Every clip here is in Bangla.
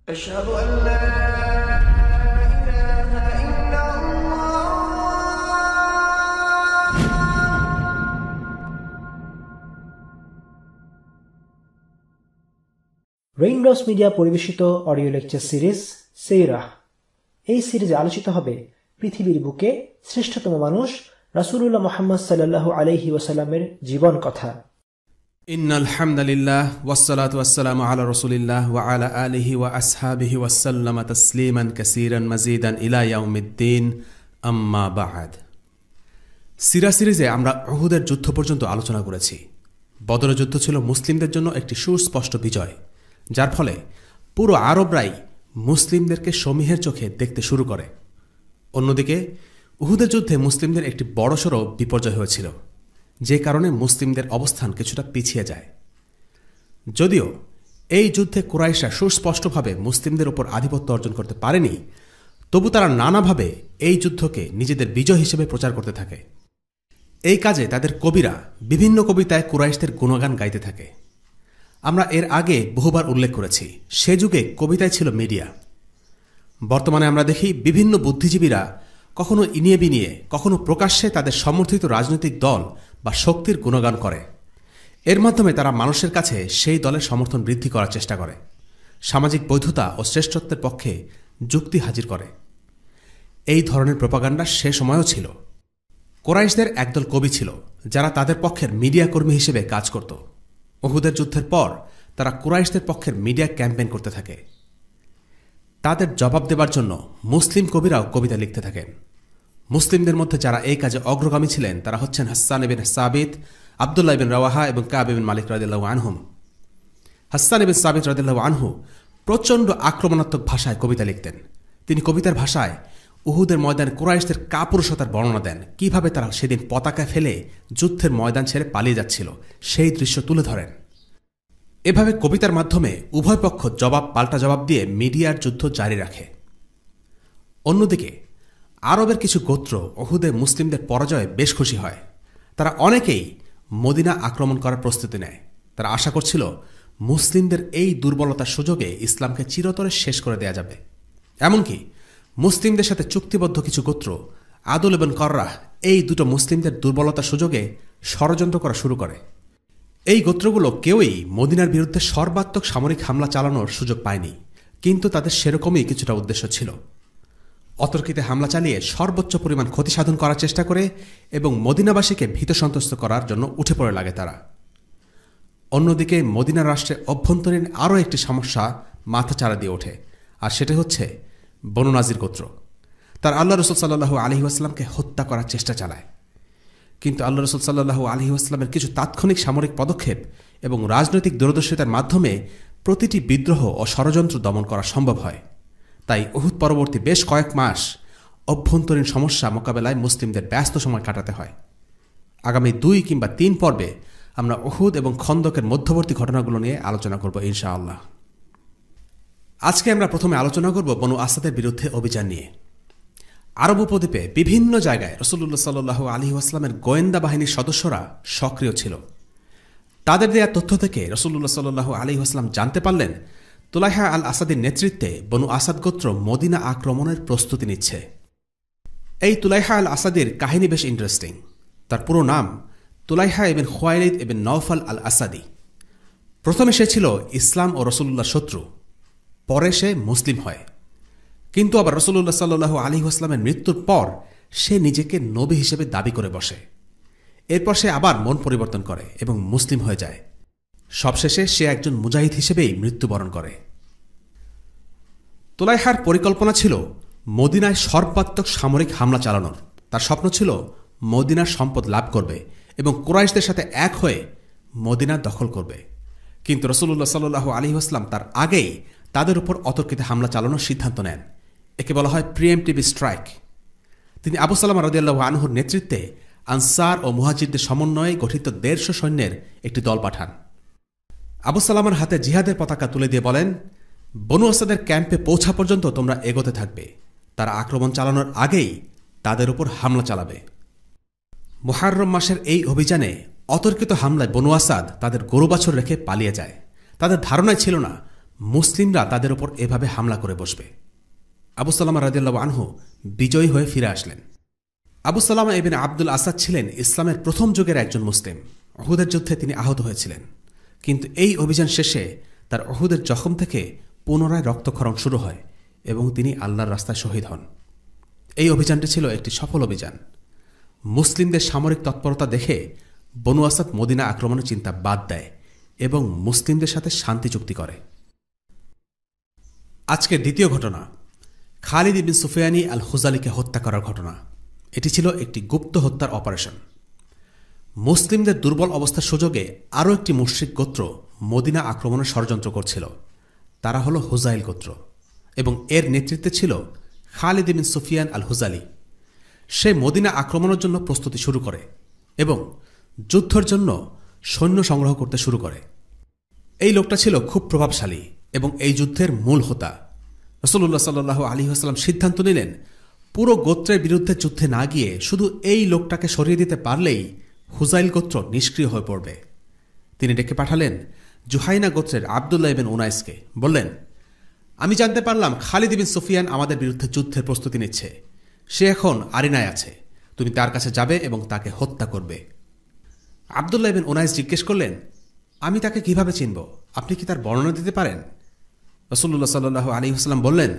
أشهد أن لا إله إلا الله রেইনড্রপস মিডিয়া পরিবেশিত অডিও লেকচার সিরিজ সিরাহ। এই সিরিজে আলোচিত হবে পৃথিবীর বুকে শ্রেষ্ঠতম মানুষ রাসূলুল্লাহ মুহাম্মদ সাল্লাল্লাহু আলাইহি ওয়াসাল্লামের জীবন কথা। ইন্নাল হামদালিল্লাহ ওয়াসসালাতু ওয়াসসালামু আলা রাসূলিল্লাহ ওয়া আলা আলিহি ওয়া আসহাবিহি ওয়া সাল্লামা তাসলিমান কাসীরান মাজিদান ইলা ইয়াউমিদ্দিন, আম্মা বা'দ। সিরা সিরিজে আমরা উহুদের যুদ্ধ পর্যন্ত আলোচনা করেছি। বদরের যুদ্ধ ছিল মুসলিমদের জন্য একটি সুস্পষ্ট বিজয়, যার ফলে পুরো আরবরাই মুসলিমদেরকে সমীহের চোখে দেখতে শুরু করে। অন্যদিকে উহুদের যুদ্ধে মুসলিমদের একটি বড়সড় বিপর্যয় হয়েছিল, যে কারণে মুসলিমদের অবস্থান কিছুটা পিছিয়ে যায়। যদিও এই যুদ্ধে কুরাইশরা সুস্পষ্টভাবে মুসলিমদের উপর আধিপত্য অর্জন করতে পারেনি, তবু তারা নানাভাবে এই যুদ্ধকে নিজেদের বিজয় হিসেবে প্রচার করতে থাকে। এই কাজে তাদের কবিরা বিভিন্ন কবিতায় কুরাইশদের গুণগান গাইতে থাকে। আমরা এর আগে বহুবার উল্লেখ করেছি, সে যুগে কবিতায় ছিল মিডিয়া। বর্তমানে আমরা দেখি বিভিন্ন বুদ্ধিজীবীরা কখনো ইনিয়ে বিনিয়ে, কখনো প্রকাশ্যে তাদের সমর্থিত রাজনৈতিক দল বা শক্তির গুণগান করে। এর মাধ্যমে তারা মানুষের কাছে সেই দলের সমর্থন বৃদ্ধি করার চেষ্টা করে, সামাজিক বৈধতা ও শ্রেষ্ঠত্বের পক্ষে যুক্তি হাজির করে। এই ধরনের প্রোপাগান্ডা সে সময়ও ছিল। কুরাইশদের একদল কবি ছিল যারা তাদের পক্ষের মিডিয়া কর্মী হিসেবে কাজ করত। উহুদের যুদ্ধের পর তারা কুরাইশদের পক্ষের মিডিয়া ক্যাম্পেইন করতে থাকে। তাদের জবাব দেবার জন্য মুসলিম কবিরাও কবিতা লিখতে থাকেন। মুসলিমদের মধ্যে যারা এই কাজে অগ্রগামী ছিলেন তারা হচ্ছেন হাসসান ইবিন সাবিত, আব্দুল্লাহ ইবিন রাওয়াহা এবং কাব ইবিন মালিক রাদিয়াল্লাহু আনহুম। হাসসান ইবিন সাবিত রাদিয়াল্লাহু আনহু প্রচণ্ড আক্রমণাত্মক ভাষায় কবিতা লিখতেন। তিনি কবিতার ভাষায় উহুদের ময়দানে কুরাইশদের কাপুরুষতার বর্ণনা দেন, কিভাবে তারা সেদিন পতাকা ফেলে যুদ্ধের ময়দান ছেড়ে পালিয়ে যাচ্ছিল সেই দৃশ্য তুলে ধরেন। এভাবে কবিতার মাধ্যমে উভয় পক্ষ জবাব পাল্টা জবাব দিয়ে মিডিয়ার যুদ্ধ জারি রাখে। অন্যদিকে আরবের কিছু গোত্র উহুদে মুসলিমদের পরাজয়ে বেশ খুশি হয়। তারা অনেকেই মদিনা আক্রমণ করার প্রস্তুতি নেয়। তারা আশা করছিল মুসলিমদের এই দুর্বলতার সুযোগে ইসলামকে চিরতরে শেষ করে দেয়া যাবে। এমনকি মুসলিমদের সাথে চুক্তিবদ্ধ কিছু গোত্র আদল এবং কররাহ এই দুটো মুসলিমদের দুর্বলতার সুযোগে ষড়যন্ত্র করা শুরু করে। এই গোত্রগুলো কেউই মদিনার বিরুদ্ধে সর্বাত্মক সামরিক হামলা চালানোর সুযোগ পায়নি, কিন্তু তাদের সেরকমই কিছুটা উদ্দেশ্য ছিল। অতর্কিতে হামলা চালিয়ে সর্বোচ্চ পরিমাণ ক্ষতি সাধন করার চেষ্টা করে এবং মদিনাবাসীকে ভীত সন্ত্রস্ত করার জন্য উঠে পড়ে লাগে তারা। অন্যদিকে মদিনা রাষ্ট্রে অভ্যন্তরীণ আরও একটি সমস্যা মাথাচাড়া দিয়ে ওঠে, আর সেটা হচ্ছে বনু নাজির গোত্র। তার আল্লাহ রসুল সাল্লাল্লাহু আলাইহি ওয়াসাল্লামকে হত্যা করার চেষ্টা চালায়, কিন্তু আল্লাহ রসুল সাল্লাল্লাহু আলাইহি ওয়াসাল্লামের কিছু তাৎক্ষণিক সামরিক পদক্ষেপ এবং রাজনৈতিক দূরদর্শিতার মাধ্যমে প্রতিটি বিদ্রোহ ও ষড়যন্ত্র দমন করা সম্ভব হয়। তাই উহুদ পরবর্তী বেশ কয়েক মাস অভ্যন্তরীণ সমস্যা মোকাবেলায় মুসলিমদের ব্যস্ত সময় কাটাতে হয়। আগামী 2 কিংবা 3 পর্বে আমরা উহুদ এবং খন্দকের মধ্যবর্তী ঘটনাগুলো নিয়ে আলোচনা করব ইনশাআল্লাহ। আজকে আমরা প্রথমে আলোচনা করব বনু আসাদের বিরুদ্ধে অভিযান নিয়ে। আরব উপদ্বীপে বিভিন্ন জায়গায় রাসূলুল্লাহ সাল্লাল্লাহু আলাইহি ওয়াসাল্লামের গোয়েন্দা বাহিনীর সদস্যরা সক্রিয় ছিল। তাদের দেয়া তথ্য থেকে রাসূলুল্লাহ সাল্লাল্লাহু আলাইহি ওয়াসাল্লাম জানতে পারলেন তুলাইহা আল আসাদের নেতৃত্বে বনু আসাদ গোত্র মদিনা আক্রমণের প্রস্তুতি নিচ্ছে। এই তুলাইহা আল আসাদের কাহিনী বেশ ইন্টারেস্টিং। তার পুরো নাম তুলাইহা ইবিন খুয়াইলিদ ইবিন নওফাল আল আসাদি। প্রথমে সে ছিল ইসলাম ও রাসূলুল্লাহর শত্রু, পরে সে মুসলিম হয়। কিন্তু আবার রাসূলুল্লাহ সাল্লাল্লাহু আলাইহি ওয়াসাল্লামের মৃত্যুর পর সে নিজেকে নবী হিসেবে দাবি করে বসে। এরপর সে আবার মন পরিবর্তন করে এবং মুসলিম হয়ে যায়। সবশেষে সে একজন মুজাহিদ হিসেবেই মৃত্যুবরণ করে। তুলাইহার পরিকল্পনা ছিল মদিনায় সর্বাত্মক সামরিক হামলা চালানোর। তার স্বপ্ন ছিল মদিনার সম্পদ লাভ করবে এবং কুরাইশদের সাথে এক হয়ে মদিনা দখল করবে। কিন্তু রাসূলুল্লাহ সাল্লাল্লাহু আলাইহি ওয়াসাল্লাম তার আগেই তাদের উপর অতর্কিতে হামলা চালানোর সিদ্ধান্ত নেন। একে বলা হয় প্রিএমটিভ স্ট্রাইক। তিনি আবু সালামা রাদিয়াল্লাহু আনহুর নেতৃত্বে আনসার ও মুহাজিরদের সমন্বয়ে গঠিত 150 সৈন্যের একটি দল পাঠান। আবু সালামার হাতে জিহাদের পতাকা তুলে দিয়ে বলেন, বনু আসাদের ক্যাম্পে পৌঁছা পর্যন্ত তোমরা এগোতে থাকবে। তারা আক্রমণ চালানোর আগেই তাদের উপর হামলা চালাবে। মুহাররম মাসের এই অভিযানে অতর্কিত হামলায় বনু আসাদ তাদের গরু বাছুর রেখে পালিয়ে যায়। তাদের ধারণাই ছিল না মুসলিমরা তাদের উপর এভাবে হামলা করে বসবে। আবু সালামা রাদিয়াল্লাহু আনহু বিজয়ী হয়ে ফিরে আসলেন। আবু সালামা ইবনে আব্দুল আসাদ ছিলেন ইসলামের প্রথম যুগের একজন মুসলিম। উহুদের যুদ্ধে তিনি আহত হয়েছিলেন, কিন্তু এই অভিযান শেষে তার উহুদের জখম থেকে পুনরায় রক্তক্ষরণ শুরু হয় এবং তিনি আল্লাহর রাস্তায় শহীদ হন। এই অভিযানটি ছিল একটি সফল অভিযান। মুসলিমদের সামরিক তৎপরতা দেখে বনু আসাদ মদিনা আক্রমণের চিন্তা বাদ দেয় এবং মুসলিমদের সাথে শান্তি চুক্তি করে। আজকের দ্বিতীয় ঘটনা, খালিদ ইবনে সুফিয়ানি আল হুজালিকে হত্যা করার ঘটনা। এটি ছিল একটি গুপ্ত হত্যার অপারেশন। মুসলিমদের দুর্বল অবস্থার সুযোগে আরও একটি মুশরিক গোত্র মদিনা আক্রমণের ষড়যন্ত্র করছিল। তারা হল হুজাইল গোত্র এবং এর নেতৃত্বে ছিল খালিদ ইবনে সুফিয়ান আল হুজালি। সে মদিনা আক্রমণের জন্য প্রস্তুতি শুরু করে এবং যুদ্ধের জন্য সৈন্য সংগ্রহ করতে শুরু করে। এই লোকটা ছিল খুব প্রভাবশালী এবং এই যুদ্ধের মূল হোতা। রাসূলুল্লাহ সাল্লাল্লাহু আলাইহি ওয়াসাল্লাম সিদ্ধান্ত নিলেন, পুরো গোত্রের বিরুদ্ধে যুদ্ধে না গিয়ে শুধু এই লোকটাকে সরিয়ে দিতে পারলেই হুজাইল গোত্র নিষ্ক্রিয় হয়ে পড়বে। তিনি ডেকে পাঠালেন জুহাইনা গোত্রের আবদুল্লাহ ইবনে উনাইসকে। বললেন, আমি জানতে পারলাম খালিদ ইবনে সুফিয়ান আমাদের বিরুদ্ধে যুদ্ধের প্রস্তুতি নিচ্ছে। সে এখন আরিনায় আছে। তুমি তার কাছে যাবে এবং তাকে হত্যা করবে। আবদুল্লাহ ইবনে উনাইস জিজ্ঞেস করলেন, আমি তাকে কিভাবে চিনব? আপনি কি তার বর্ণনা দিতে পারেন? রাসূলুল্লাহ সাল্লাল্লাহু আলাইহি ওয়াসাল্লাম বললেন,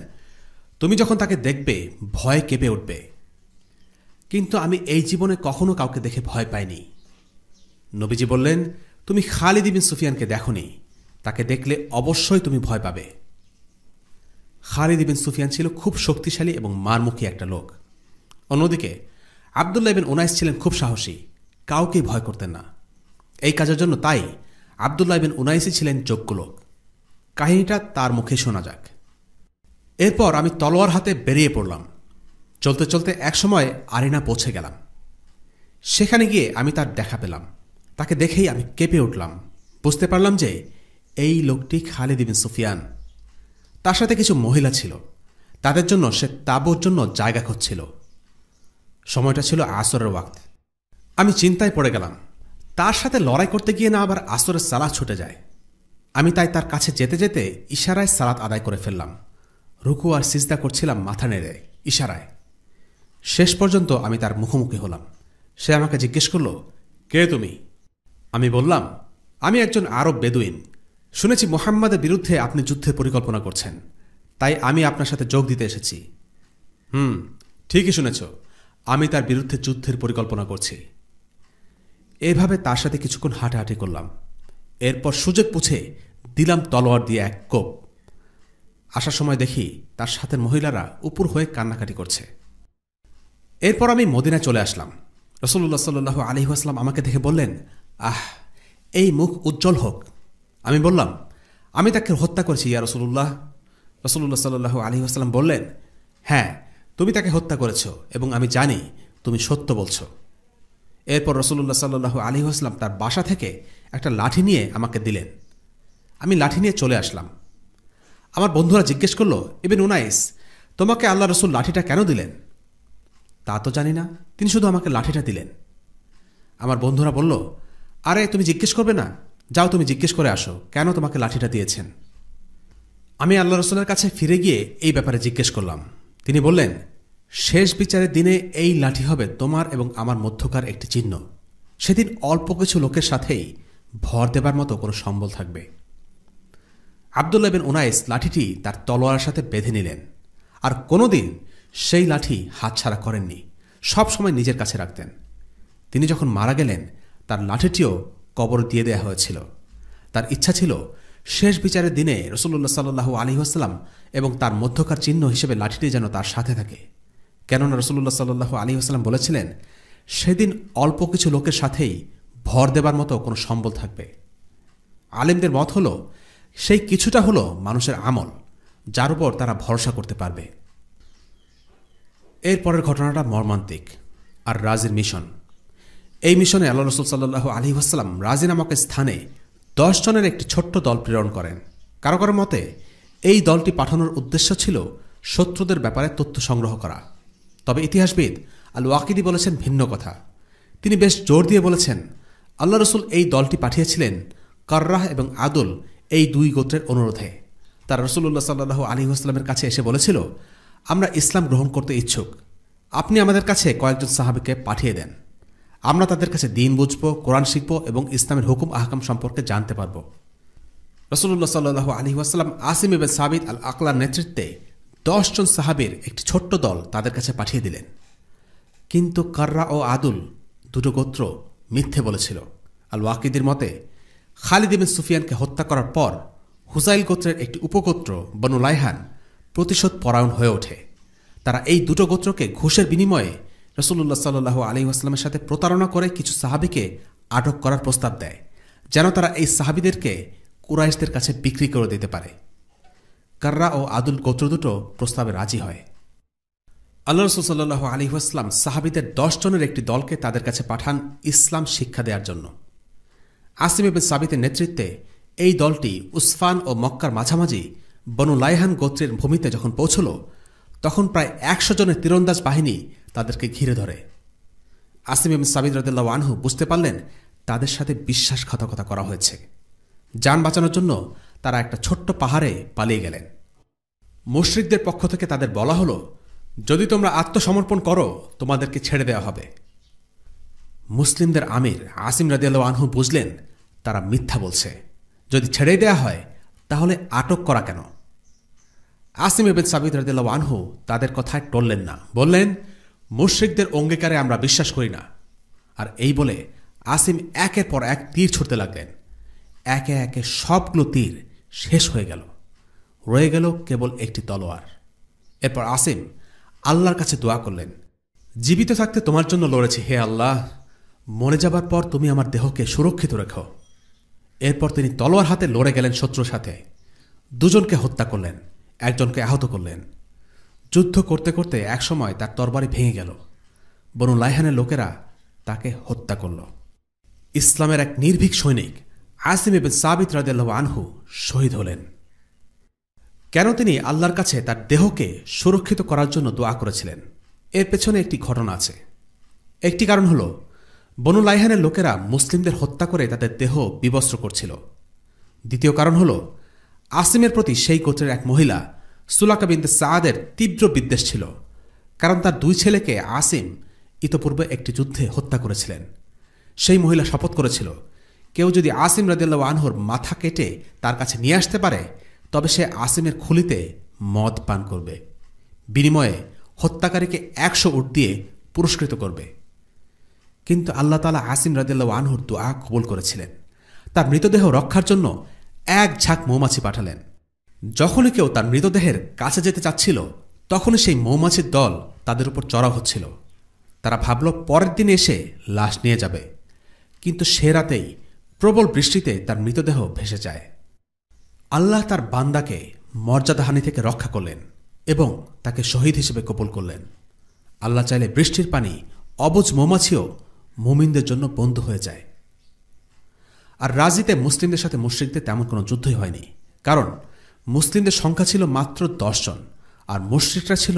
তুমি যখন তাকে দেখবে ভয়ে কেঁপে উঠবে। কিন্তু আমি এই জীবনে কখনো কাউকে দেখে ভয় পাইনি। নবীজি বললেন, তুমি খালিদ ইবনে সুফিয়ানকে দেখোনি, তাকে দেখলে অবশ্যই তুমি ভয় পাবে। খালিদ ইবনে সুফিয়ান ছিল খুব শক্তিশালী এবং মারমুখী একটা লোক। অন্যদিকে আবদুল্লাহ ইবনে উনাইস ছিলেন খুব সাহসী, কাউকেই ভয় করতেন না। এই কাজের জন্য তাই আবদুল্লাহ ইবনে উনাইসই ছিলেন যোগ্য লোক। কাহিনীটা তার মুখে শোনা যাক। এরপর আমি তলোয়ার হাতে বেরিয়ে পড়লাম। চলতে চলতে একসময় আরিনা পৌঁছে গেলাম। সেখানে গিয়ে আমি তার দেখা পেলাম। তাকে দেখেই আমি কেঁপে উঠলাম। বুঝতে পারলাম যে এই লোকটি খালিদ ইবনে সুফিয়ান। তার সাথে কিছু মহিলা ছিল, তাদের জন্য সে তাঁবুর জন্য জায়গা খুঁজছিল। সময়টা ছিল আসরের ওয়াক্ত। আমি চিন্তায় পড়ে গেলাম, তার সাথে লড়াই করতে গিয়ে না আবার আসরের সালাত ছুটে যায়। আমি তাই তার কাছে যেতে যেতে ইশারায় সালাত আদায় করে ফেললাম। রুকু আর সিজদা করছিলাম মাথা নেড়ে, ইশারায়। শেষ পর্যন্ত আমি তার মুখোমুখি হলাম। সে আমাকে জিজ্ঞেস করল, কে তুমি? আমি বললাম, আমি একজন আরব বেদুইন। শুনেছি মুহাম্মাদের বিরুদ্ধে আপনি যুদ্ধের পরিকল্পনা করছেন, তাই আমি আপনার সাথে যোগ দিতে এসেছি। ঠিকই শুনেছ, আমি তার বিরুদ্ধে যুদ্ধের পরিকল্পনা করছি। এভাবে তার সাথে কিছুক্ষণ হাঁটাহাঁটি করলাম। এরপর সুযোগ পুছে দিলাম তলোয়ার দিয়ে এক কোপ। আসার সময় দেখি তার সাথে মহিলারা উপর হয়ে কান্নাকাটি করছে। এরপর আমি মদিনায় চলে আসলাম। রাসূলুল্লাহ সাল্লাল্লাহু আলাইহি ওয়াসাল্লাম আমাকে দেখে বললেন, আহ, এই মুখ উজ্জ্বল হোক। আমি বললাম, আমি তাকে হত্যা করেছি ইয়া রাসূলুল্লাহ। রাসূলুল্লাহ সাল্লাল্লাহু আলাইহি ওয়াসাল্লাম বললেন, হ্যাঁ, তুমি তাকে হত্যা করেছ এবং আমি জানি তুমি সত্য বলছ। এরপর রাসূলুল্লাহ সাল্লাল্লাহু আলাইহি ওয়াসাল্লাম তার বাসা থেকে একটা লাঠি নিয়ে আমাকে দিলেন। আমি লাঠি নিয়ে চলে আসলাম। আমার বন্ধুরা জিজ্ঞেস করল, ইবনে উনাইস, তোমাকে আল্লাহ রসুল লাঠিটা কেন দিলেন? তা তো জানি না, তিনি শুধু আমাকে লাঠিটা দিলেন। আমার বন্ধুরা বলল, আরে তুমি জিজ্ঞেস করবে না? যাও, তুমি জিজ্ঞেস করে আসো কেন তোমাকে লাঠিটা দিয়েছেন। আমি আল্লাহ রসুলের কাছে ফিরে গিয়ে এই ব্যাপারে জিজ্ঞেস করলাম। তিনি বললেন, শেষ বিচারের দিনে এই লাঠি হবে তোমার এবং আমার মধ্যকার একটি চিহ্ন। সেদিন অল্প কিছু লোকের সাথেই ভর দেবার মতো কোনো সম্বল থাকবে। আবদুল্লাহ বিন উনাইস লাঠিটি তার তলোয়ারের সাথে বেঁধে নিলেন, আর কোনোদিন সেই লাঠি হাতছাড়া করেননি, সব সময় নিজের কাছে রাখতেন। তিনি যখন মারা গেলেন তার লাঠিটিও কবর দিয়ে দেয়া হয়েছিল। তার ইচ্ছা ছিল শেষ বিচারের দিনে রাসূলুল্লাহ সাল্লাল্লাহু আলাইহি ওয়াসাল্লাম এবং তার মধ্যকার চিহ্ন হিসেবে লাঠিটি যেন তার সাথে থাকে। কেননা রাসূলুল্লাহ সাল্লাল্লাহু আলাইহি ওয়াসাল্লাম বলেছিলেন, সেদিন অল্প কিছু লোকের সাথেই ভর দেবার মতো কোনো সম্বল থাকবে। আলেমদের মত হল, সেই কিছুটা হলো মানুষের আমল, যার উপর তারা ভরসা করতে পারবে। এরপরের ঘটনাটা মর্মান্তিক। আর রাজির মিশন। এই মিশনে আল্লাহ রাসূল সাল্লাল্লাহু আলাইহি ওয়াসাল্লাম রাজি নামক স্থানে 10 জনের একটি ছোট্ট দল প্রেরণ করেন। কারো কারো মতে এই দলটি পাঠানোর উদ্দেশ্য ছিল শত্রুদের ব্যাপারে তথ্য সংগ্রহ করা। তবে ইতিহাসবিদ আল ওয়াকিদি বলেছেন ভিন্ন কথা। তিনি বেশ জোর দিয়ে বলেছেন, আল্লাহ রসুল এই দলটি পাঠিয়েছিলেন কাররাহ এবং আদুল এই দুই গোত্রের অনুরোধে। তারা রাসূলুল্লাহ সাল্লাল্লাহু আলাইহি ওয়াসাল্লামের কাছে এসে বলেছিল, আমরা ইসলাম গ্রহণ করতে ইচ্ছুক, আপনি আমাদের কাছে কয়েকজন সাহাবীকে পাঠিয়ে দেন, আমরা তাদের কাছে দ্বীন বুঝব, কোরআন শিখব এবং ইসলামের হুকুম আহকাম সম্পর্কে জানতে পারব। রাসূলুল্লাহ সাল্লাল্লাহু আলাইহি ওয়াসাল্লাম আসিম ইবনে সাবিত আল আকলার নেতৃত্বে 10 জন সাহাবীর একটি ছোট্ট দল তাদের কাছে পাঠিয়ে দিলেন। কিন্তু কাররা ও আদুল দুটো গোত্র মিথ্যে বলেছিল। আল ওয়াকিদির মতে খালিদ ইবনে সুফিয়ানকে হত্যা করার পর হুযাইল গোত্রের একটি উপগোত্র বনু লাইহান প্রতিশোধ পরায়ণ হয়ে ওঠে। তারা এই দুটো গোত্রকে ঘুষের বিনিময়ে রাসূলুল্লাহ সাল্লাল্লাহু আলাইহি ওয়াসাল্লামের সাথে প্রতারণা করে কিছু সাহাবীকে আটক করার প্রস্তাব দেয়, যেন তারা এই সাহাবীদেরকে কুরাইশদের কাছে বিক্রি করে দিতে পারে। কাররা ও আদুল গোত্র দুটো প্রস্তাবে রাজি হয়। আল্লাহ রাসূল সাল্লাল্লাহু আলাইহি ওয়াসাল্লাম সাহাবীদের 10 জনের একটি দলকে তাদের কাছে পাঠান ইসলাম শিক্ষা দেওয়ার জন্য। আসিম ইবনে সাবিতের নেতৃত্বে এই দলটি উসফান ও মক্কার মাঝামাঝি বনু লাইহান গোত্রের ভূমিতে যখন পৌঁছল, তখন প্রায় 100 জনের তীরন্দাজ বাহিনী তাদেরকে ঘিরে ধরে। আসিম ইবনে সাবিত রাদিয়াল্লাহু আনহু বুঝতে পারলেন তাদের সাথে বিশ্বাসঘাতকতা করা হয়েছে। যান বাঁচানোর জন্য তারা একটা ছোট্ট পাহাড়ে পালিয়ে গেলেন। মুশরিকদের পক্ষ থেকে তাদের বলা হল, যদি তোমরা আত্মসমর্পণ করো তোমাদেরকে ছেড়ে দেওয়া হবে। মুসলিমদের আমির আসিম রাদিয়াল্লাহু আনহু বুঝলেন তারা মিথ্যা বলছে, যদি ছেড়ে দেয়া হয় তাহলে আটক করা কেন? আসিম ইবনে সাবিত রাদিয়াল্লাহু আনহু তাদের কথায় টললেন না, বললেন, মুশরিকদের অঙ্গীকারে আমরা বিশ্বাস করি না। আর এই বলে আসিম একের পর এক তীর ছুড়তে লাগলেন। একে একে সবগুলো তীর শেষ হয়ে গেল, রয়ে গেল কেবল একটি তলোয়ার। এরপর আসিম আল্লাহর কাছে দোয়া করলেন, জীবিত থাকতে তোমার জন্য লড়েছি হে আল্লাহ, মরে যাবার পর তুমি আমার দেহকে সুরক্ষিত রেখো। এরপর তিনি তলোয়ার হাতে লড়ে গেলেন শত্রুর সাথে। দুজনকে হত্যা করলেন, একজনকে আহত করলেন। যুদ্ধ করতে করতে একসময় তার তরবারি ভেঙে গেল। বনু লাইহানের লোকেরা তাকে হত্যা করল। ইসলামের এক নির্ভীক সৈনিক আসিম ইবনে সাবিত রাদিয়াল্লাহু আনহু শহীদ হলেন। কেন তিনি আল্লাহর কাছে তার দেহকে সুরক্ষিত করার জন্য দোয়া করেছিলেন? এর পেছনে একটি ঘটনা আছে। একটি কারণ হল, বনু লাইহানের লোকেরা মুসলিমদের হত্যা করে তাদের দেহ বিবস্ত্র করছিল। দ্বিতীয় কারণ হল, আসিমের প্রতি সেই গোত্রের এক মহিলা সুলাকা বিনতে সাআদের তীব্র বিদ্বেষ ছিল, কারণ তার 2 ছেলেকে আসিম ইতপূর্বে একটি যুদ্ধে হত্যা করেছিলেন। সেই মহিলা শপথ করেছিল, কেউ যদি আসিম রাদিয়াল্লাহু আনহুর মাথা কেটে তার কাছে নিয়ে আসতে পারে তবে সে আসিমের খুলিতে মদ পান করবে, বিনিময়ে হত্যাকারীকে 100 উট দিয়ে পুরস্কৃত করবে। কিন্তু আল্লাহ তাআলা আসিম রাদিয়াল্লাহু আনহুর দোয়া কবুল করেছিলেন। তার মৃতদেহ রক্ষার জন্য এক ঝাঁক মৌমাছি পাঠালেন। যখনই কেউ তার মৃতদেহের কাছে যেতে চাচ্ছিল, তখনই সেই মৌমাছির দল তাদের উপর চড়াও হচ্ছিল। তারা ভাবল পরের দিন এসে লাশ নিয়ে যাবে, কিন্তু সে রাতেই প্রবল বৃষ্টিতে তার মৃতদেহ ভেসে যায়। আল্লাহ তার বান্দাকে মর্যাদাহানি থেকে রক্ষা করলেন এবং তাকে শহীদ হিসেবে কবুল করলেন। আল্লাহ চাইলে বৃষ্টির পানি অবুঝ মৌমাছিও মুমিনদের জন্য বন্ধু হয়ে যায়। আর রাজিতে মুসলিমদের সাথে মুশরিকদের তেমন কোনো যুদ্ধই হয়নি, কারণ মুসলিমদের সংখ্যা ছিল মাত্র 10 জন আর মুশরিকরা ছিল